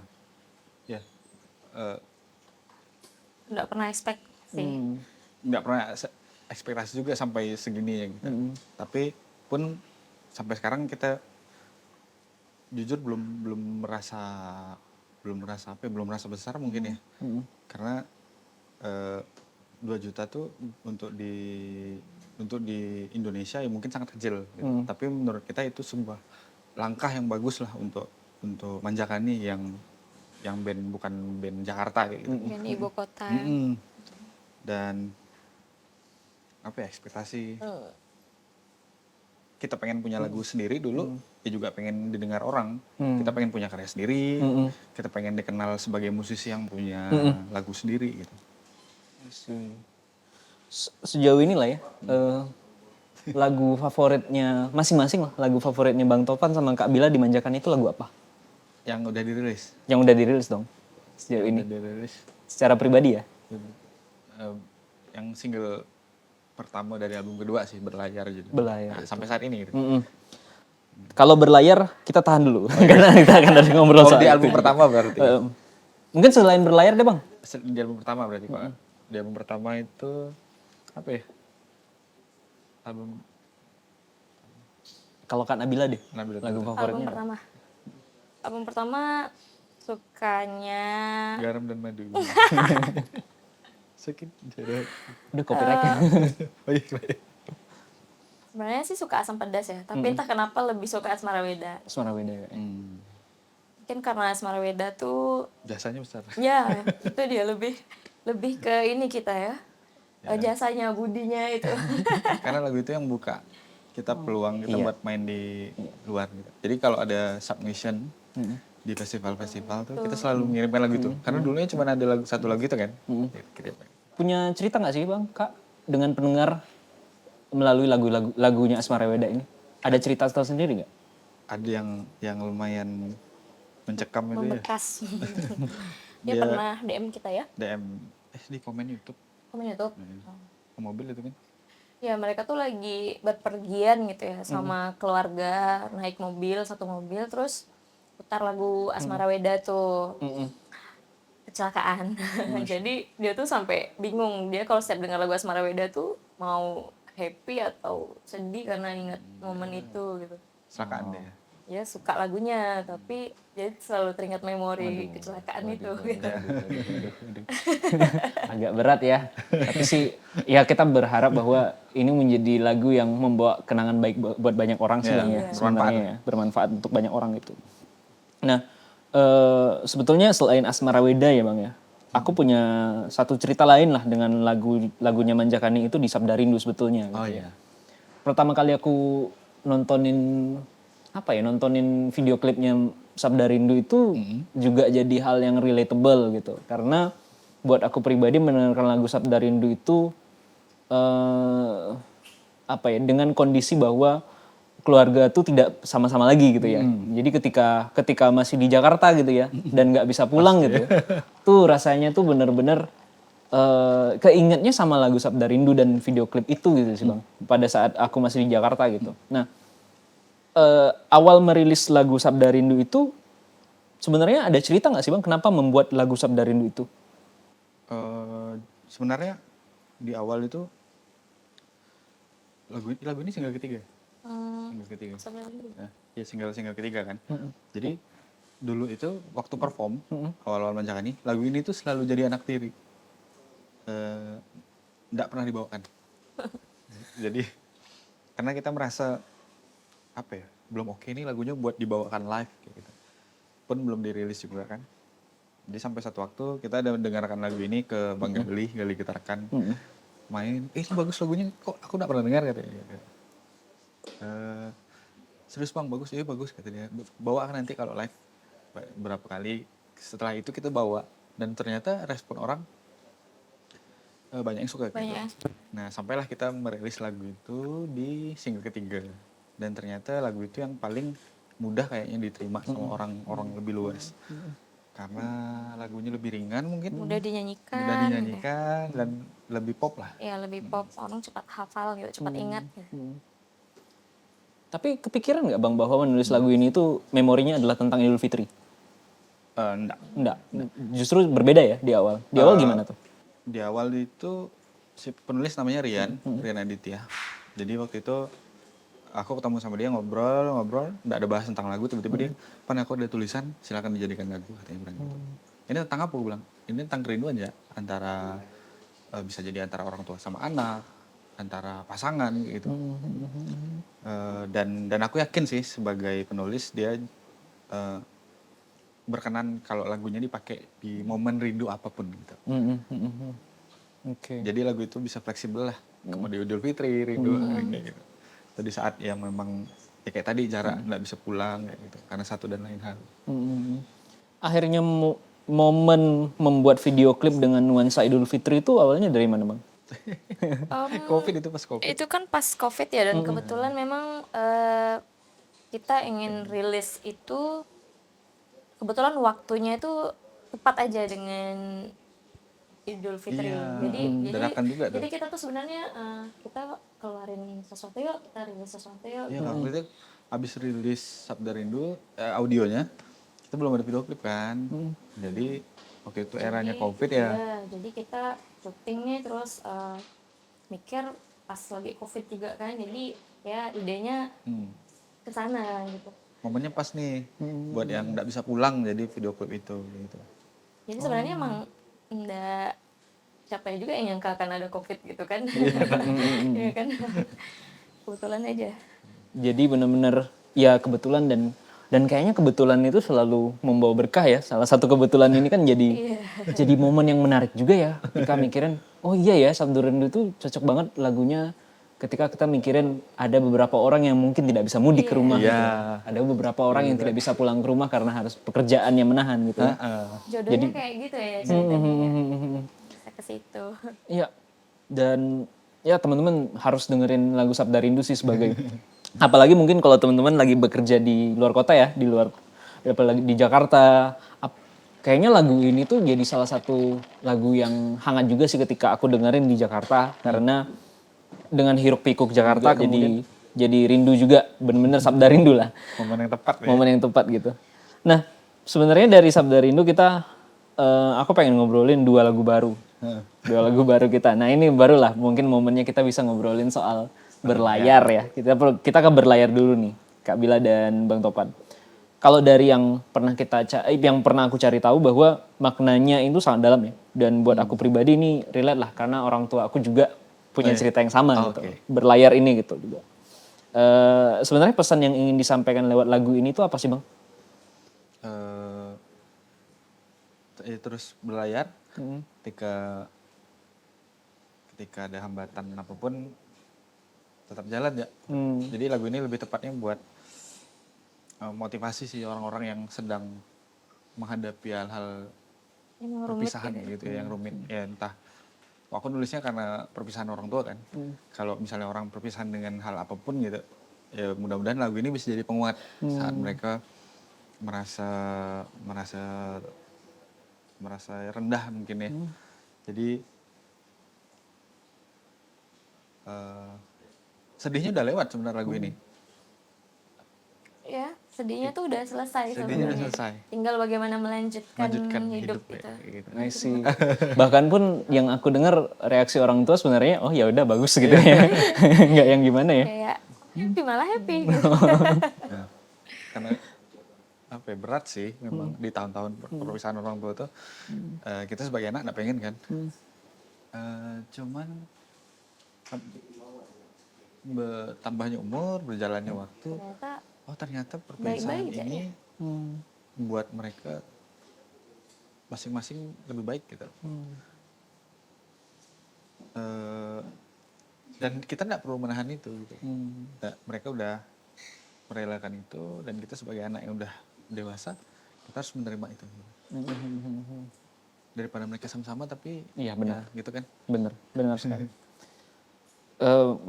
Ya. Nggak pernah expect sih. Nggak pernah ekspektasi juga sampai segini ya gitu. Tapi pun sampai sekarang kita jujur belum merasa apa ya, belum merasa besar mungkin ya. Karena 2 juta tuh untuk di Indonesia ya mungkin sangat kecil gitu. Tapi menurut kita itu sebuah langkah yang bagus lah untuk Manjakani yang band bukan band Jakarta kayak gitu. Yang di ibu kota. Dan apa ya ekspektasi kita pengen punya lagu sendiri dulu, ya juga pengen didengar orang. Kita pengen punya karya sendiri, kita pengen dikenal sebagai musisi yang punya lagu sendiri gitu. Sejauh ini lah ya, lagu favoritnya masing-masing lah, lagu favoritnya Bang Topan sama Kak Bila dimanjakan itu lagu apa? Yang udah dirilis. Yang udah dirilis dong sejauh ini. Udah dirilis. Secara pribadi ya? Yang single pertama dari album kedua sih, Berlayar gitu. Berlayar. Nah, sampai saat ini gitu. Kalau berlayar kita tahan dulu karena kita akan ada ngobrol Kalau soal di itu. album pertama berarti. Mungkin selain berlayar deh Bang. Di album pertama berarti Pak. Di album pertama itu apa ya? Album Kalau Kak Nabila deh, Nabila lagu dulu. favoritnya. Album pertama sukanya Garam dan Madu. Sakit jarak. Udah copyright-nya. Baik. sebenarnya sih suka Asam Pedas ya, tapi entah kenapa lebih suka Asmara Weda. Suara beda ya. Mungkin karena Asmara Weda tuh Jasanya besar. ya itu dia lebih ke ini kita ya. Jasanya, budinya itu. Karena lagu itu yang buka kita peluang kita buat main di luar gitu. Jadi kalau ada submission di festival-festival tuh kita selalu mengirimkan lagu itu. Karena dulunya cuma ada satu lagu itu kan. Kita Punya cerita nggak sih Bang, Kak, dengan pendengar melalui lagunya Asmara Weda ini? Ada cerita tersendiri nggak? ada yang lumayan mencekam itu ya. Membekas. Dia Dia- pernah DM kita ya, DM di komen YouTube komen YouTube. ke mobil itu kan. Ya mereka tuh lagi berpergian gitu ya sama keluarga, naik mobil, satu mobil, terus putar lagu Asmara Weda tuh. Kecelakaan. Jadi dia tuh sampai bingung, dia kalau setiap dengar lagu Asmara Weda tuh mau happy atau sedih karena ingat momen itu gitu. Kecelakaan deh. Ya suka lagunya, tapi jadi selalu teringat memori kecelakaan itu gitu. Agak berat ya. Tapi sih ya kita berharap bahwa ini menjadi lagu yang membawa kenangan baik buat banyak orang sih Iya, ya, bermanfaat. sebenarnya ya, bermanfaat untuk banyak orang itu. Nah, sebetulnya selain Asmara Weda ya Bang ya, aku punya satu cerita lain lah dengan lagunya Manjakani itu di Sabda Rindu sebetulnya. Oh gitu ya. iya. Pertama kali aku nontonin video klipnya Sabda Rindu itu juga jadi hal yang relatable gitu. Karena buat aku pribadi mendengarkan lagu Sabda Rindu itu dengan kondisi bahwa keluarga tuh tidak sama-sama lagi gitu ya. Jadi ketika masih di Jakarta gitu ya dan nggak bisa pulang gitu, tuh rasanya tuh bener-bener keingetnya sama lagu Sabda Rindu dan video klip itu gitu sih Bang. Pada saat aku masih di Jakarta gitu. Nah, awal merilis lagu Sabda Rindu itu sebenarnya ada cerita nggak sih Bang kenapa membuat lagu Sabda Rindu itu? Sebenarnya di awal itu lagu ini single ketiga. Single ketiga. Nah, ya single ketiga kan. Jadi dulu itu waktu perform awal-awal Manjakani, lagu ini tuh selalu jadi anak tiri. Nggak pernah dibawakan. Jadi karena kita merasa belum oke nih lagunya buat dibawakan live kayak gitu. Pun belum dirilis juga kan. Jadi sampai satu waktu kita ada mendengarkan lagu ini ke Bang Gali Gitarkan. Main, ini bagus lagunya, kok aku nggak pernah dengar katanya. Serius Bang, bagus, iya bagus kata dia. Bawa nanti kalau live berapa kali. Setelah itu kita bawa dan ternyata respon orang banyak yang suka. Banyak. Gitu. Nah sampailah kita merilis lagu itu di single ketiga dan ternyata lagu itu yang paling mudah kayaknya diterima sama orang-orang lebih luas. Karena lagunya lebih ringan mungkin. Mudah dinyanyikan. Mudah dinyanyikan dan lebih pop lah. Ya lebih pop, orang cepat hafal gitu, cepat ingat gitu. Tapi kepikiran nggak Bang bahwa menulis lagu ini tuh memorinya adalah tentang Idul Fitri? Enggak. Justru berbeda ya di awal. Di awal gimana tuh? Di awal itu si penulis namanya Rian Aditya. Jadi waktu itu aku ketemu sama dia ngobrol, nggak ada bahas tentang lagu, tiba-tiba dia, "Pan aku ada tulisan, silakan dijadikan lagu," katanya bilang gitu. Ini tentang apa? Gue bilang, ini tentang kerinduan ya, antara bisa jadi antara orang tua sama anak, antara pasangan gitu. Dan aku yakin sih sebagai penulis dia berkenan kalau lagunya dipakai di momen rindu apapun gitu. Oke. Jadi lagu itu bisa fleksibel lah, mau di Idul Fitri, rindu kayak gitu. atau di saat yang memang ya kayak tadi jarak nggak bisa pulang kayak gitu karena satu dan lain hal. Akhirnya momen membuat video klip dengan nuansa Idul Fitri itu awalnya dari mana bang? Covid itu pas Covid. Itu kan pas COVID ya, dan kebetulan memang kita ingin rilis itu kebetulan waktunya itu tepat aja dengan Idul Fitri. Iya, Jadi dadakan juga tuh. jadi kita tuh sebenarnya kita keluarin sesuatu yuk, kita rilis sesuatu yuk. Iya, waktu itu habis rilis Sabda Rindu audionya, kita belum ada video klip kan. Jadi waktu itu eranya Covid ya. Iya, jadi kita syutingnya terus mikir pas lagi Covid juga kan. Jadi ya idenya ke sana gitu. Momennya pas nih buat yang nggak bisa pulang jadi video klip itu gitu. Jadi sebenarnya emang enggak siapa juga yang nyangka akan ada Covid gitu kan. Iya kan. Kebetulan aja. Jadi benar-benar ya kebetulan dan kayaknya kebetulan itu selalu membawa berkah ya. Salah satu kebetulan ini kan jadi momen yang menarik juga ya. Ketika mikirin, oh iya ya Sabda Rindu itu cocok banget lagunya. Ketika kita mikirin ada beberapa orang yang mungkin tidak bisa mudik ke rumah. Gitu. Ada beberapa orang yang tidak bisa pulang ke rumah karena harus pekerjaan yang menahan gitu. Jodohnya kayak gitu ya ceritanya. Bisa ke situ. Iya. Dan ya teman-teman harus dengerin lagu Sabda Rindu sih sebagai apalagi mungkin kalau teman-teman lagi bekerja di luar kota ya, di luar apalagi di Jakarta. Kayaknya lagu ini tuh jadi salah satu lagu yang hangat juga sih ketika aku dengerin di Jakarta karena dengan hiruk pikuk Jakarta jadi rindu juga, bener-bener Sabda Rindu lah. Momen yang tepat ya. Momen yang tepat gitu. Nah, sebenarnya dari Sabda Rindu kita aku pengen ngobrolin 2 lagu baru. 2 lagu baru kita. Nah, ini barulah mungkin momennya kita bisa ngobrolin soal berlayar ya. Kita ke berlayar dulu nih, Kak Bila dan Bang Topan. Kalau dari yang pernah aku cari tahu bahwa maknanya itu sangat dalam ya. Dan buat aku pribadi ini relate lah karena orang tua aku juga punya cerita yang sama gitu. Berlayar ini gitu juga. Sebenarnya pesan yang ingin disampaikan lewat lagu ini tuh apa sih Bang? Terus berlayar ketika ada hambatan apapun tetap jalan ya. Jadi lagu ini lebih tepatnya buat motivasi sih orang-orang yang sedang menghadapi hal-hal perpisahan gitu ya, yang rumit ya entah. Aku nulisnya karena perpisahan orang tua kan. Kalau misalnya orang perpisahan dengan hal apapun gitu, ya mudah-mudahan lagu ini bisa jadi penguat saat mereka merasa rendah mungkin ya. Jadi sedihnya udah lewat sebenarnya lagu ini. Ya, sedihnya tuh udah selesai Sedihnya udah sebenarnya. selesai. Tinggal bagaimana melanjutkan hidup ya, gitu. kayak gitu. I see. Bahkan pun yang aku dengar reaksi orang tua sebenarnya oh ya udah bagus gitu ya. Enggak yang gimana ya. Kayak happy, malah happy gitu. Nah, karena apa ya, berat sih memang di tahun-tahun perpisahan orang tua tuh kita sebagai anak nggak pengen kan. Cuman bertambahnya umur, berjalannya waktu, ternyata perpisahan baik-baik ini membuat mereka masing-masing lebih baik gitu. Dan kita nggak perlu menahan itu gitu. Nah, mereka udah merelakan itu dan kita sebagai anak yang udah dewasa kita harus menerima itu. Daripada mereka sama-sama tapi iya benar ya, gitu kan. Benar sekali.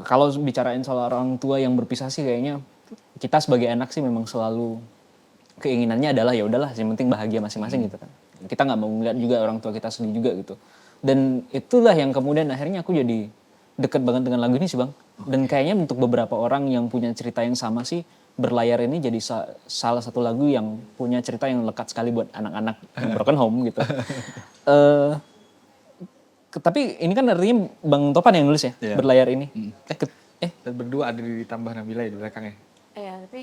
Kalau bicarain soal orang tua yang berpisah sih kayaknya kita sebagai anak sih memang selalu keinginannya adalah ya udahlah yang penting bahagia masing-masing gitu kan. Kita nggak mau ngeliat juga orang tua kita sedih juga gitu. Dan itulah yang kemudian akhirnya aku jadi deket banget dengan lagu ini sih Bang. Dan kayaknya untuk beberapa orang yang punya cerita yang sama sih Berlayar ini jadi salah satu lagu yang punya cerita yang lekat sekali buat anak-anak yang broken home gitu. Tapi ini kan artinya Bang Topan yang nulis ya, Yeah. Berlayar ini. Dan berdua ada ditambah Nabila ya di belakang ya. Iya, tapi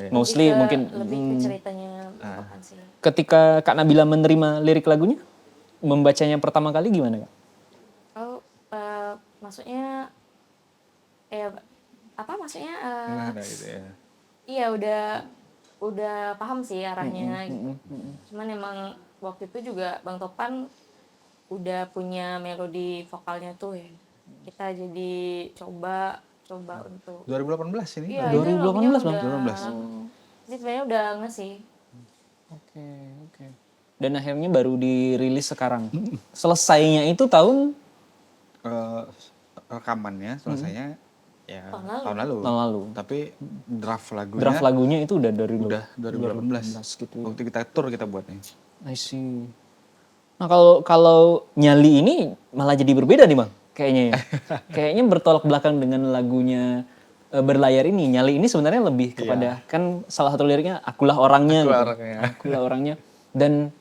Mostly mungkin lebih ke ceritanya Topan sih. ketika Kak Nabila menerima lirik lagunya, membacanya pertama kali gimana Kak? Oh, maksudnya apa maksudnya? Nah, gitu ya. Iya udah paham sih arahnya. Gitu. Cuman emang waktu itu juga Bang Topan udah punya melodi vokalnya tuh ya. Kita jadi coba coba untuk 2018 ini. iya 2018 Bang? 2018. Jadi sebenarnya udah nggak sih. Oke, oke. Dan akhirnya baru dirilis sekarang. Selesainya itu tahun Eh, rekamannya selesainya ya tahun lalu. tahun lalu. Tapi draft lagunya Draft lagunya itu udah dari udah 2018. gitu. Waktu kita tour kita buatnya. I see. Nah kalau Nyali ini malah jadi berbeda nih Bang, kayaknya ya. Kayaknya bertolak belakang dengan lagunya Berlayar ini. Nyali ini sebenarnya lebih kepada kan salah satu liriknya akulah orangnya. Akulah gitu. orangnya. Akulah orangnya. Dan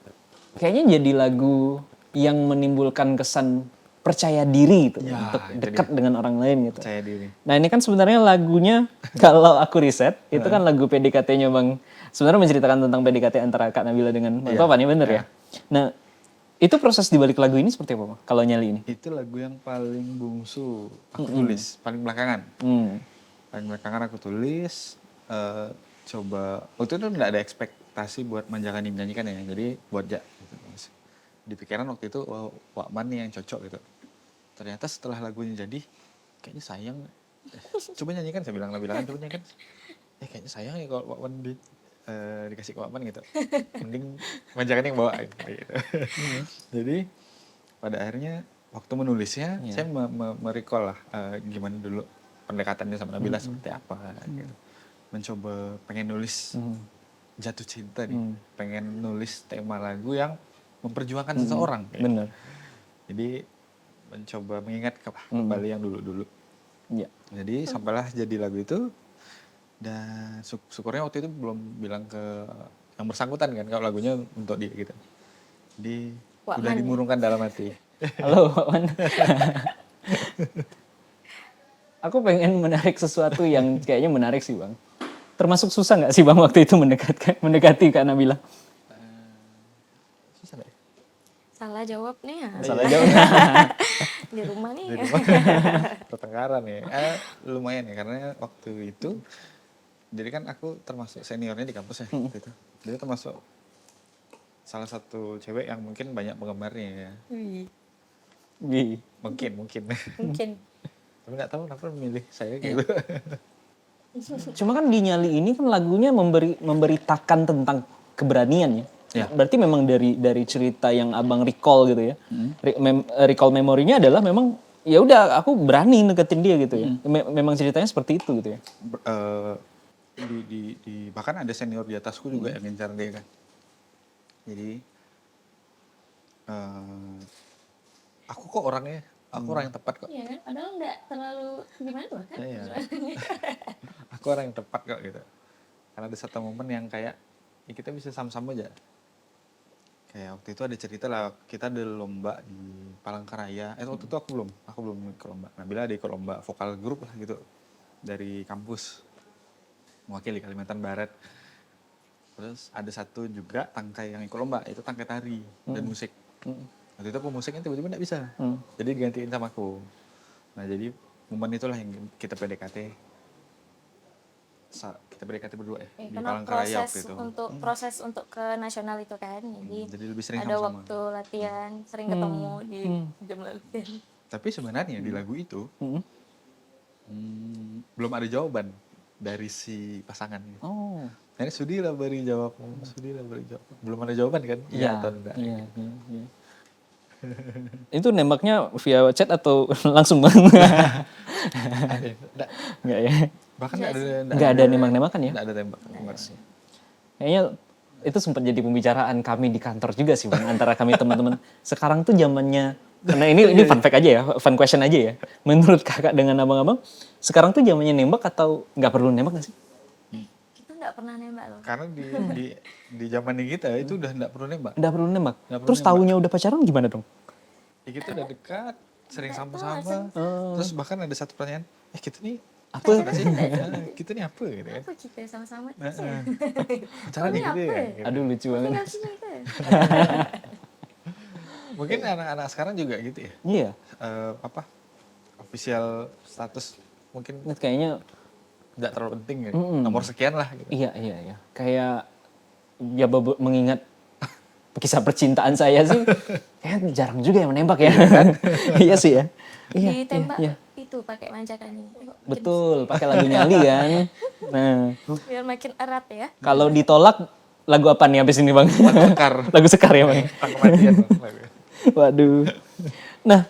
kayaknya jadi lagu yang menimbulkan kesan percaya diri gitu Ya, untuk itu dekat dengan orang lain gitu. Percaya diri. Nah ini kan sebenarnya lagunya kalau aku riset itu kan lagu PDKT-nya Bang. Sebenarnya menceritakan tentang PDKT antara Kak Nabila dengan Bang Topan ya bener ya. Nah itu proses dibalik lagu ini seperti apa Bang? Kalau Nyali ini? Itu lagu yang paling bungsu aku tulis, paling belakangan. Paling belakangan aku tulis, coba waktu itu nggak ada ekspektasi buat manjakan dinyanyikan ya, jadi buat gitu. Di pikiran waktu itu Wakman nih yang cocok gitu. Ternyata setelah lagunya jadi, kayaknya sayang. Coba nyanyikan, saya bilang coba nyanyikan. Kayaknya sayang ya kalau Wakman dikasih ke Wakman gitu. Mending manjakan yang bawain gitu. Jadi pada akhirnya waktu menulisnya saya merecall lah gimana dulu pendekatannya sama Nabila seperti apa gitu. Mencoba pengen nulis jatuh cinta nih, pengen nulis tema lagu yang memperjuangkan seseorang. Bener. Jadi mencoba mengingat kembali yang dulu-dulu. Iya. Jadi sampailah jadi lagu itu dan syukurnya waktu itu belum bilang ke yang bersangkutan kan kalau lagunya untuk dia gitu. Jadi udah dimurungkan dalam hati. Halo Wan. Aku pengen menarik sesuatu yang kayaknya menarik sih Bang. Termasuk susah nggak sih Bang waktu itu mendekati Kak Nabila? Susah gak ya? Salah jawab nih ya. Salah jawab. Di rumah nih. Pertengkaran ya. Lumayan ya karena waktu itu jadi kan aku termasuk seniornya di kampus ya waktu itu. Jadi termasuk salah satu cewek yang mungkin banyak penggemarnya ya. Mungkin. Mungkin. Tapi nggak tahu kenapa memilih saya gitu. Cuma kan di Nyali ini kan lagunya memberitakan tentang keberanian ya. Ya. Berarti memang dari cerita yang Abang recall gitu ya. Recall memorinya adalah memang ya udah aku berani deketin dia gitu ya. Memang ceritanya seperti itu gitu ya. Bahkan ada senior di atasku juga yang ngincar dia kan. Jadi aku kok orangnya, aku orang yang tepat kok. Iya kan, padahal nggak terlalu gimana tuh kan. Iya. Aku orang yang tepat kok gitu. Karena ada satu momen yang kayak ya kita bisa sama-sama aja. Kayak waktu itu ada cerita lah, kita ada lomba di Palangkaraya. Waktu itu aku belum ikut lomba. Nabila ada ikut lomba vokal grup lah gitu dari kampus mewakili Kalimantan Barat. Terus ada satu juga tangkai yang ikut lomba, itu tangkai tari dan musik. Waktu itu pemusiknya tiba-tiba nggak bisa, jadi digantiin sama aku. Nah jadi momen itulah yang kita PDKT. Kita PDKT berdua ya di Palangkaraya waktu itu. Proses untuk ke nasional itu kan, Jadi lebih sering ada sama-sama. waktu latihan, sering ketemu di jam latihan. Tapi sebenarnya di lagu itu belum ada jawaban dari si pasangan. Oh. Ini sudilah beri jawab, belum ada jawaban kan? Iya atau enggak? Iya. Itu nembaknya via chat atau langsung Bang? Enggak ya. Bahkan Enggak ada nembak-nembakan ya? Enggak ada tembak. Kayaknya itu sempat jadi pembicaraan kami di kantor juga sih Bang, antara kami teman-teman. Sekarang tuh zamannya, karena ini fun fact aja ya, fun question aja ya. Menurut kakak dengan abang-abang, sekarang tuh zamannya nembak atau nggak perlu nembak nggak sih? Kita nggak pernah nembak loh. Karena di zaman kita itu udah nggak perlu nembak. Nggak perlu nembak. Nggak perlu Terus nembak. taunya udah pacaran gimana dong? Ya kita udah dekat, sering sama-sama. Terus bahkan ada satu pertanyaan, kita nih Apa sih? Kita nih apa gitu kan? Apa kita sama-sama? Pacaran ya gitu ya? Aduh lucu banget. Mungkin anak-anak sekarang juga gitu ya? Iya. Official status mungkin Kayaknya nggak terlalu penting ya. Nomor sekian lah gitu. iya. Kayak ya mengingat kisah percintaan saya sih, kayaknya jarang juga yang menembak ya. Iya sih ya. Iya, Ditembak iya. itu itu pakai manjakannya. Betul, pakai lagu Nyali kan. Nah, Biar makin erat ya. kalau ditolak lagu apa nih habis ini Bang? Sekar. Lagu Sekar ya Bang. Tentang kematian Bang. Waduh. Nah,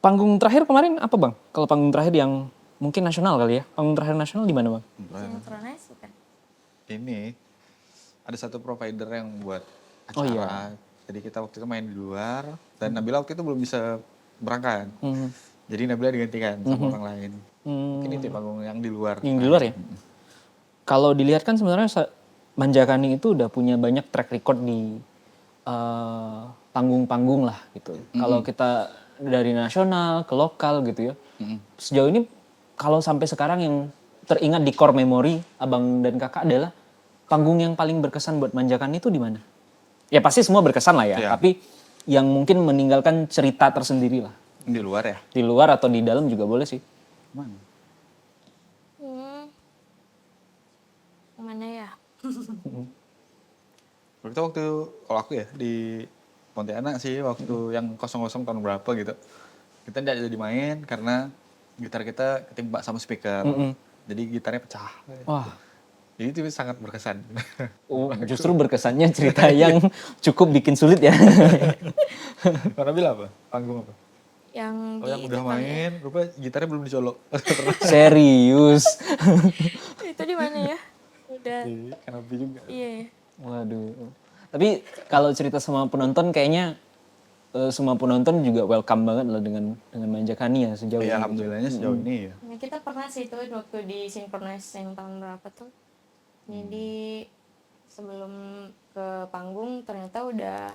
panggung terakhir kemarin apa Bang? Kalau panggung terakhir yang mungkin nasional kali ya? Panggung terakhir nasional di mana Bang? Synchronize bukan? Ini ada satu provider yang buat acara. Oh, iya. Jadi kita waktu itu main di luar dan Nabila waktu itu belum bisa berangkat. Mhm. Jadi Nabila digantikan sama orang lain. Mungkin itu ya panggung yang di luar. Yang di luar ya? Kalau dilihat kan sebenarnya Manjakani itu udah punya banyak track record di panggung-panggung lah gitu. Kalau kita dari nasional ke lokal gitu ya. Sejauh ini kalau sampai sekarang yang teringat di core memory Abang dan Kakak adalah panggung yang paling berkesan buat Manjakani itu di mana? Ya pasti semua berkesan lah ya, Iya. tapi yang mungkin meninggalkan cerita tersendiri lah. Di luar ya? Di luar atau di dalam juga boleh sih. Mana? Mana ya? Waktu kalau aku ya di Pontianak sih waktu yang 00 tahun berapa gitu. Kita tidak jadi main karena gitar kita ketimpa sama speaker. Jadi gitarnya pecah. Wah, Jadi itu sangat berkesan. justru berkesannya cerita yang cukup bikin sulit ya. Karena bilang apa? Panggung apa? Yang Oh di yang udah depan ya. main, rupa gitarnya belum dicolok. Serius. Itu di mana ya? Udah. Kenapa juga? Iya. Waduh. Tapi kalau cerita sama penonton kayaknya semua penonton juga welcome banget lah dengan Manjakani ya sejauh Ya ini. alhamdulillahnya sejauh ini ya. Ya, kita pernah sih itu waktu di Synchronize yang tahun berapa tuh. Jadi sebelum ke panggung ternyata udah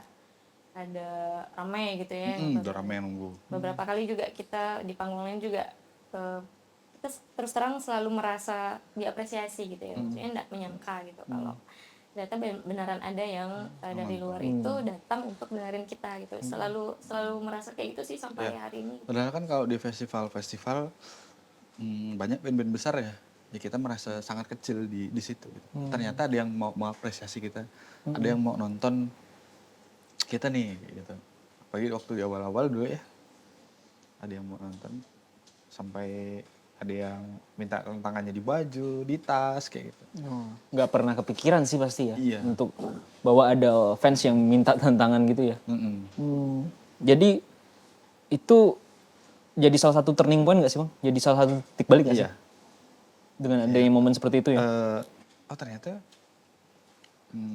ada ramai gitu ya. Udah rame yang nunggu. Beberapa kali juga kita di panggung lain juga kita terus terang selalu merasa diapresiasi gitu ya. Maksudnya enggak menyangka gitu kalau ternyata beneran ada yang dari luar itu datang untuk dengerin kita gitu. Selalu merasa kayak gitu sih sampai hari ini. Padahal kan kalau di festival-festival banyak band-band besar ya. Ya kita merasa sangat kecil di situ. Gitu. Ternyata ada yang mau apresiasi kita, ada yang mau nonton kita nih gitu. Apalagi waktu di awal-awal dulu ya, ada yang mau nonton sampai ada yang minta tantangannya di baju, di tas kayak gitu. Nggak pernah kepikiran sih pasti ya. Iya. Untuk bahwa ada fans yang minta tantangan gitu ya. Jadi itu jadi salah satu turning point gak sih Bang? Jadi salah satu titik balik gak sih? Iya. Dengan adanya momen seperti itu ya? Oh ternyata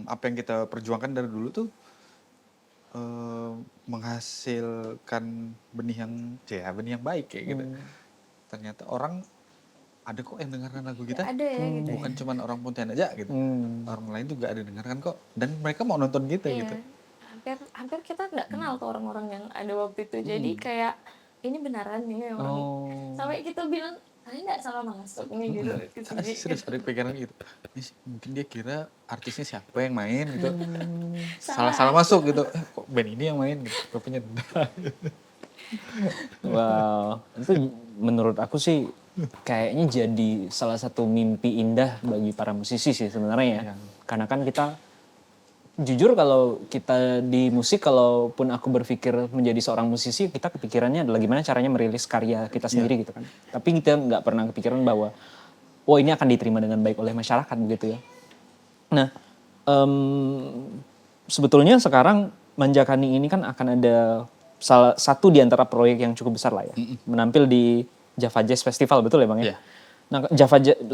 apa yang kita perjuangkan dari dulu tuh menghasilkan benih yang baik kayak gitu. Ternyata orang ada kok yang dengarkan lagu kita. Ada ya gitu. Bukan cuma orang Pontianak aja gitu. Orang lain juga ada dengarkan kok. Dan mereka mau nonton kita gitu. Hampir kita nggak kenal tuh orang-orang yang ada waktu itu. Jadi kayak ini beneran nih orang. Sampai kita bilang kalian nggak salah masuk nih gitu. Serius ada pikiran gitu. Ini mungkin dia kira artisnya siapa yang main gitu. Salah masuk gitu. Kok band ini yang main gitu. Rupanya Wow, itu menurut aku sih kayaknya jadi salah satu mimpi indah bagi para musisi sih sebenarnya ya. Karena kan kita jujur kalau kita di musik, kalaupun aku berpikir menjadi seorang musisi, kita kepikirannya adalah gimana caranya merilis karya kita sendiri gitu kan. Tapi kita nggak pernah kepikiran bahwa, oh ini akan diterima dengan baik oleh masyarakat begitu ya. Nah, sebetulnya sekarang Manjakani ini kan akan ada salah satu di antara proyek yang cukup besar lah ya. Menampil di Java Jazz Festival, betul ya Bang ya? Iya. Nah,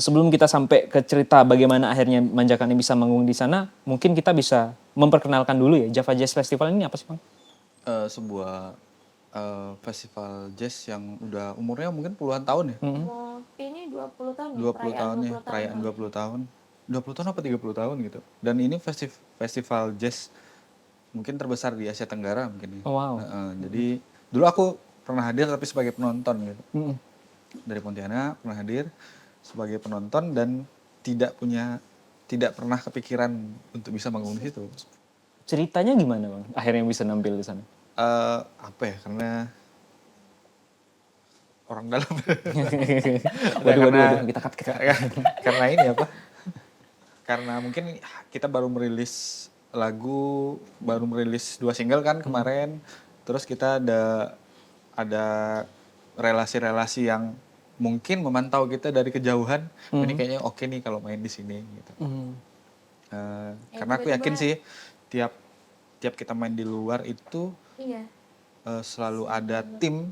sebelum kita sampai ke cerita bagaimana akhirnya Manjakani bisa manggung di sana, mungkin kita bisa memperkenalkan dulu ya Java Jazz Festival ini apa sih Bang? Sebuah festival jazz yang udah umurnya mungkin puluhan tahun ya. Ini 20 tahun 20 tahun ya, perayaan 20 tahun. 20 tahun apa 30 tahun gitu. Dan ini festival jazz mungkin terbesar di Asia Tenggara mungkin ya. Oh, wow. Jadi dulu aku pernah hadir tapi sebagai penonton gitu. Dari Pontianak pernah hadir sebagai penonton dan tidak pernah kepikiran untuk bisa manggung di situ. Ceritanya gimana Bang? Akhirnya bisa nampil di sana? Apa ya, karena orang dalam. Waduh, kita cut. Karena ini apa? Karena mungkin kita baru merilis lagu, baru merilis 2 single kan kemarin. Terus kita ada relasi-relasi yang mungkin memantau kita dari kejauhan. Ini kayaknya oke nih kalau main di sini gitu. Karena aku yakin sih tiap kita main di luar itu Iya. selalu ada tim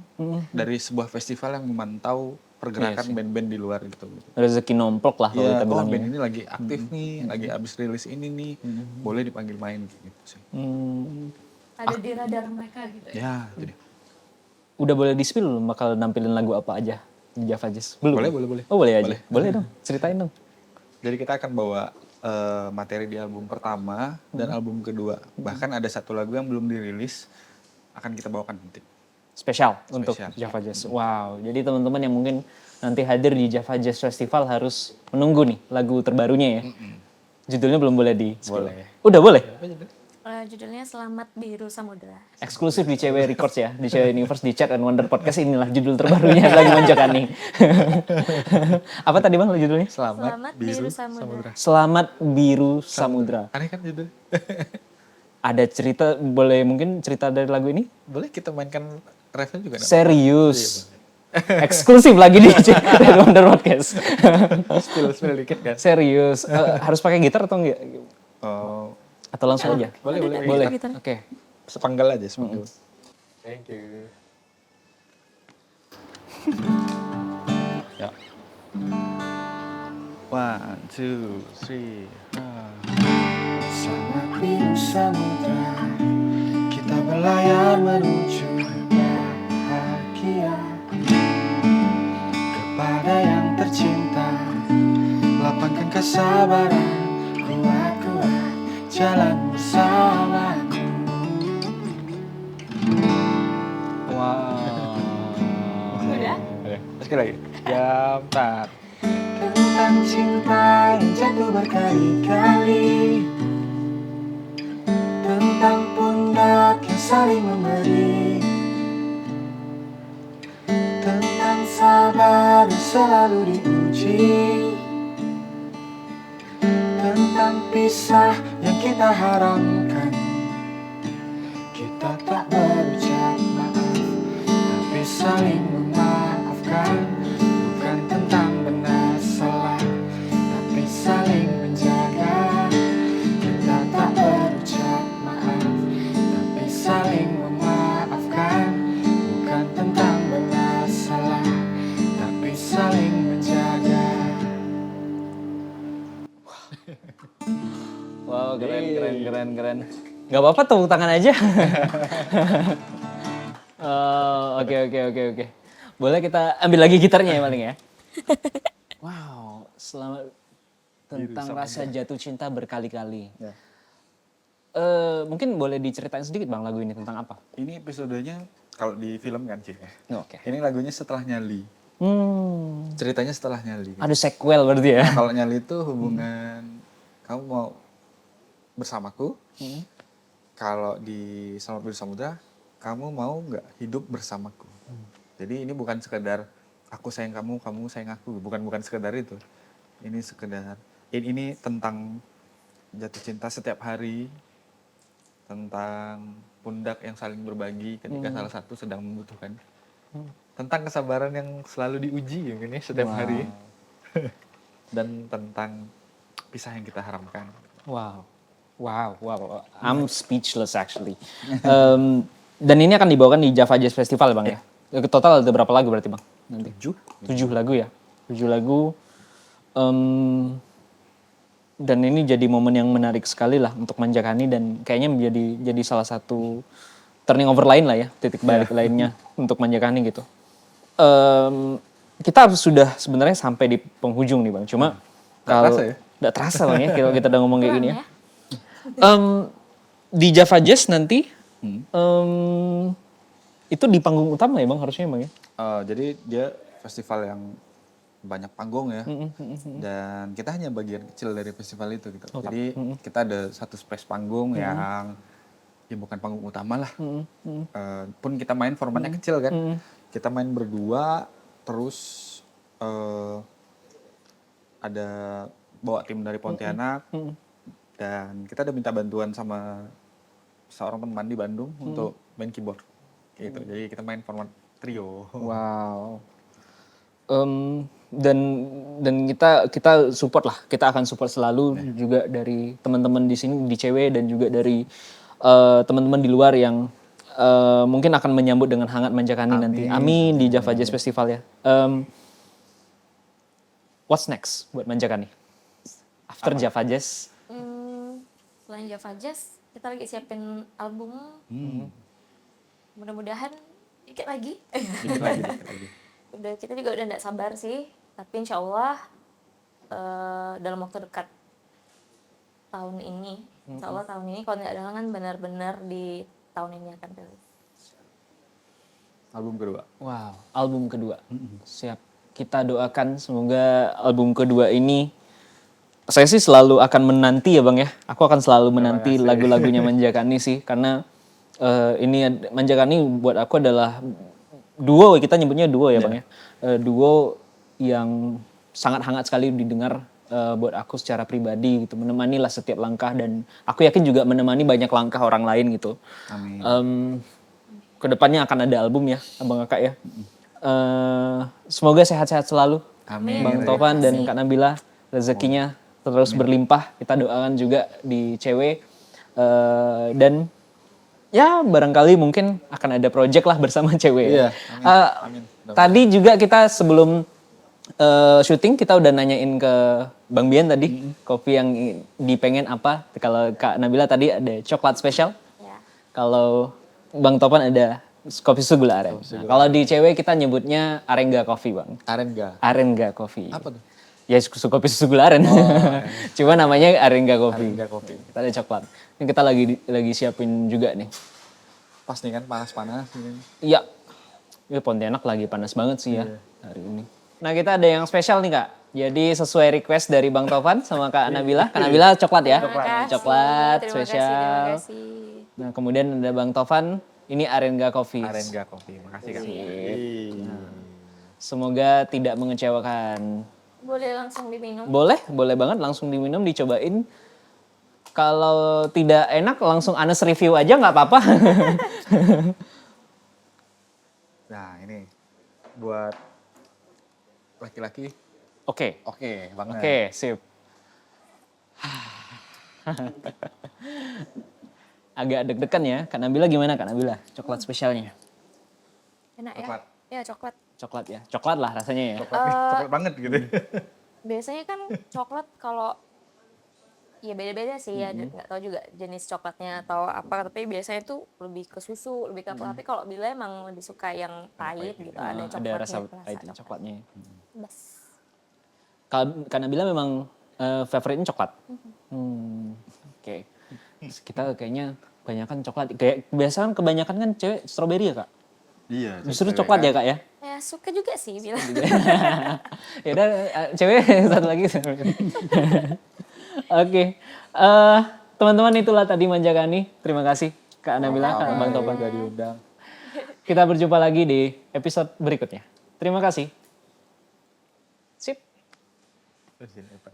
dari sebuah festival yang memantau pergerakan band-band di luar gitu. Rezeki nomplok lah kalau Iya, kita oh bilangnya. band ini lagi aktif nih, lagi abis rilis ini nih, boleh dipanggil main gitu sih. Ada di radar mereka gitu ya. Ya, jadi Udah boleh di-spill belum bakal nampilin lagu apa aja di Java Jazz? Belum? Boleh. Oh boleh aja? Boleh dong, ceritain dong. Jadi kita akan bawa materi di album pertama dan album kedua. Bahkan ada satu lagu yang belum dirilis, akan kita bawakan nanti. Spesial untuk Spesial. Java Jazz. Wow, jadi teman-teman yang mungkin nanti hadir di Java Jazz Festival harus menunggu nih lagu terbarunya ya. Judulnya belum boleh di-spill. Boleh. Udah boleh? Judulnya Selamat Biru Samudra. Eksklusif di CW Records ya, di CW Universe, di Chat and Wonder Podcast, inilah judul terbarunya lagu Manjakani. Apa tadi bang judulnya? Selamat Biru Samudra. Selamat Biru Samudra. Aneh kan judul? Ada cerita, boleh mungkin cerita dari lagu ini? Boleh kita mainkan refnya juga dong? Serius. Eksklusif lagi di Chat and Wonder Podcast. Spill dikit kan? Serius. Harus pakai gitar atau enggak? Oh, Atau langsung aja? boleh. Boleh. gitar. Oke. Sepanggal aja, sepanggal. Thank you. Ya. 1, 2, 3. Selamat biru samudra, kita berlayar menuju bahagia. Kepada yang tercinta, lapangkan kesabaran, kuat-kuat jalan bersamaku. Wow. Udah? Sekali lagi. Ya, 4. Tentang cinta yang jatuh berkali-kali, tentang pundak yang saling memberi, tentang sabar yang selalu diuji, tentang pisah yang kita haramkan. Kita tak berucap maaf, tapi saling memaafkan. Bukan tentang benar salah, tapi saling menjaga. Kita tak berucap maaf, tapi saling memaafkan. Bukan tentang benar salah, tapi saling menjaga. Wow, keren. Gak apa-apa, tepuk tangan aja. Oke. Boleh kita ambil lagi gitarnya ya paling ya. Wow, selamat tentang rasa jatuh cinta berkali-kali. Ya. Mungkin boleh diceritain sedikit bang lagu ini tentang apa? Ini episodenya kalau di film kan sih. Oke. Ini lagunya setelah Nyali. Ceritanya setelah Nyali. Ada sequel berarti ya? Kalau Nyali itu hubungan kamu mau bersamaku. Kalau di Selamat Biru Samudra, kamu mau nggak hidup bersamaku? Jadi ini bukan sekedar aku sayang kamu, kamu sayang aku. Bukan sekedar itu. Ini sekedar ini tentang jatuh cinta setiap hari, tentang pundak yang saling berbagi ketika salah satu sedang membutuhkan, tentang kesabaran yang selalu diuji mungkin ya setiap hari, dan tentang pisah yang kita haramkan. Wow. I'm speechless actually. Dan ini akan dibawakan di Java Jazz Festival bang ya? Total ada berapa lagu berarti bang? Nanti? 7 lagu ya? 7 lagu. Dan ini jadi momen yang menarik sekali lah untuk Manjakani dan kayaknya jadi salah satu turning over lain lah ya, titik balik lainnya untuk Manjakani gitu. Kita sudah sebenarnya sampai di penghujung nih bang, cuma kalau nggak terasa bang ya kalau kita udah ngomong kayak gini ya. Di Java Jazz nanti itu di panggung utama ya bang harusnya bang ya? Jadi dia festival yang banyak panggung ya, dan kita hanya bagian kecil dari festival itu gitu. Jadi kita ada satu space panggung yang ya bukan panggung utama lah. Pun kita main formatnya kecil kan. Kita main berdua, terus ada bawa tim dari Pontianak, dan kita ada minta bantuan sama seorang teman di Bandung untuk main keyboard gitu. Jadi kita main format trio. Wow. Dan kita support lah, kita akan support selalu juga dari teman-teman di sini di CW dan juga dari teman-teman di luar yang mungkin akan menyambut dengan hangat Manjakani nanti. Amin di Java Jazz Festival ya. What's next buat Manjakani? After Java Jazz? Selain Java Jazz, kita lagi siapin album. Mudah-mudahan dikit lagi. Dikit lagi. Kita juga udah nggak sabar sih, tapi insya Allah dalam waktu dekat tahun ini, insya Allah tahun ini kalau nggak ada halangan benar-benar di tahun ini akan rilis. Album kedua. Wow, album kedua. Siap. Kita doakan semoga album kedua ini, saya sih selalu akan menanti ya Bang ya. Aku akan selalu menanti lagu-lagunya Manjakani sih, karena ini Manjakani buat aku adalah duo, kita nyebutnya duo ya Bang ya. Duo yang sangat hangat sekali didengar buat aku secara pribadi gitu. Menemani lah setiap langkah dan aku yakin juga menemani banyak langkah orang lain gitu. Amin. Kedepannya akan ada album ya Abang Kakak ya. Semoga sehat-sehat selalu. Amin. Bang Tovan dan Kak Nabila, rezekinya terus berlimpah. Kita doakan juga di CW. Dan ya barangkali mungkin akan ada project lah bersama CW. Iya, amin. Tadi juga kita sebelum syuting kita udah nanyain ke Bang Bian tadi kopi yang dipengen apa. Kalau Kak Nabila tadi ada coklat spesial. Ya. Kalau Bang Topan ada kopi susu gula aren. Nah, kalau di cewek kita nyebutnya Arenga Coffee Bang. Arenga Coffee. Apa tuh? Ya kopi susu gula aren. Cuma namanya Arenga Coffee. Arenga Coffee. Kita ada coklat. Ini kita lagi siapin juga nih. Pas nih kan panas-panas. Iya. Ya Pontianak lagi panas banget sih ya hari ini. Nah kita ada yang spesial nih Kak. Jadi sesuai request dari Bang Tovan sama Kak Nabila. Kak Nabila coklat ya. Coklat spesial. Terima kasih. Nah kemudian ada Bang Tovan. Ini Arenga Coffee. Arenga Coffee. Makasih Kak. Semoga tidak mengecewakan. Boleh langsung diminum? Boleh banget langsung diminum, dicobain. Kalau tidak enak langsung Anes review aja nggak apa-apa. Nah ini buat laki-laki. Oke, banget. Oke, sip. Agak deg-degan ya. Kak Nabila gimana Kak Nabila? Coklat spesialnya. Enak Coklat. ya? Ya coklat. Coklat ya. Coklat lah rasanya ya. Coklat banget gitu. Biasanya kan coklat kalau ya beda-beda sih ya, nggak tahu juga jenis coklatnya atau apa, tapi biasanya tuh lebih ke susu, lebih ke apa. Tapi kalau Bila emang lebih suka yang pahit gitu, ada coklatnya. Ada rasa pahit coklatnya. Bas. Kalau Kak Nabila memang favoritnya coklat. Oke. Kita kayaknya kebanyakan coklat. Kayak biasa kan kebanyakan kan cewek stroberi ya Kak? Iya. Justru coklat ya Kak ya? Ya suka juga sih Bila. Ya udah cewek satu lagi. Oke. Teman-teman itulah tadi Manjakani. Terima kasih Kak Nabila, Kak Bang Topan. Udah diundang. Kita berjumpa lagi di episode berikutnya. Terima kasih. Sip. Terus ini apa?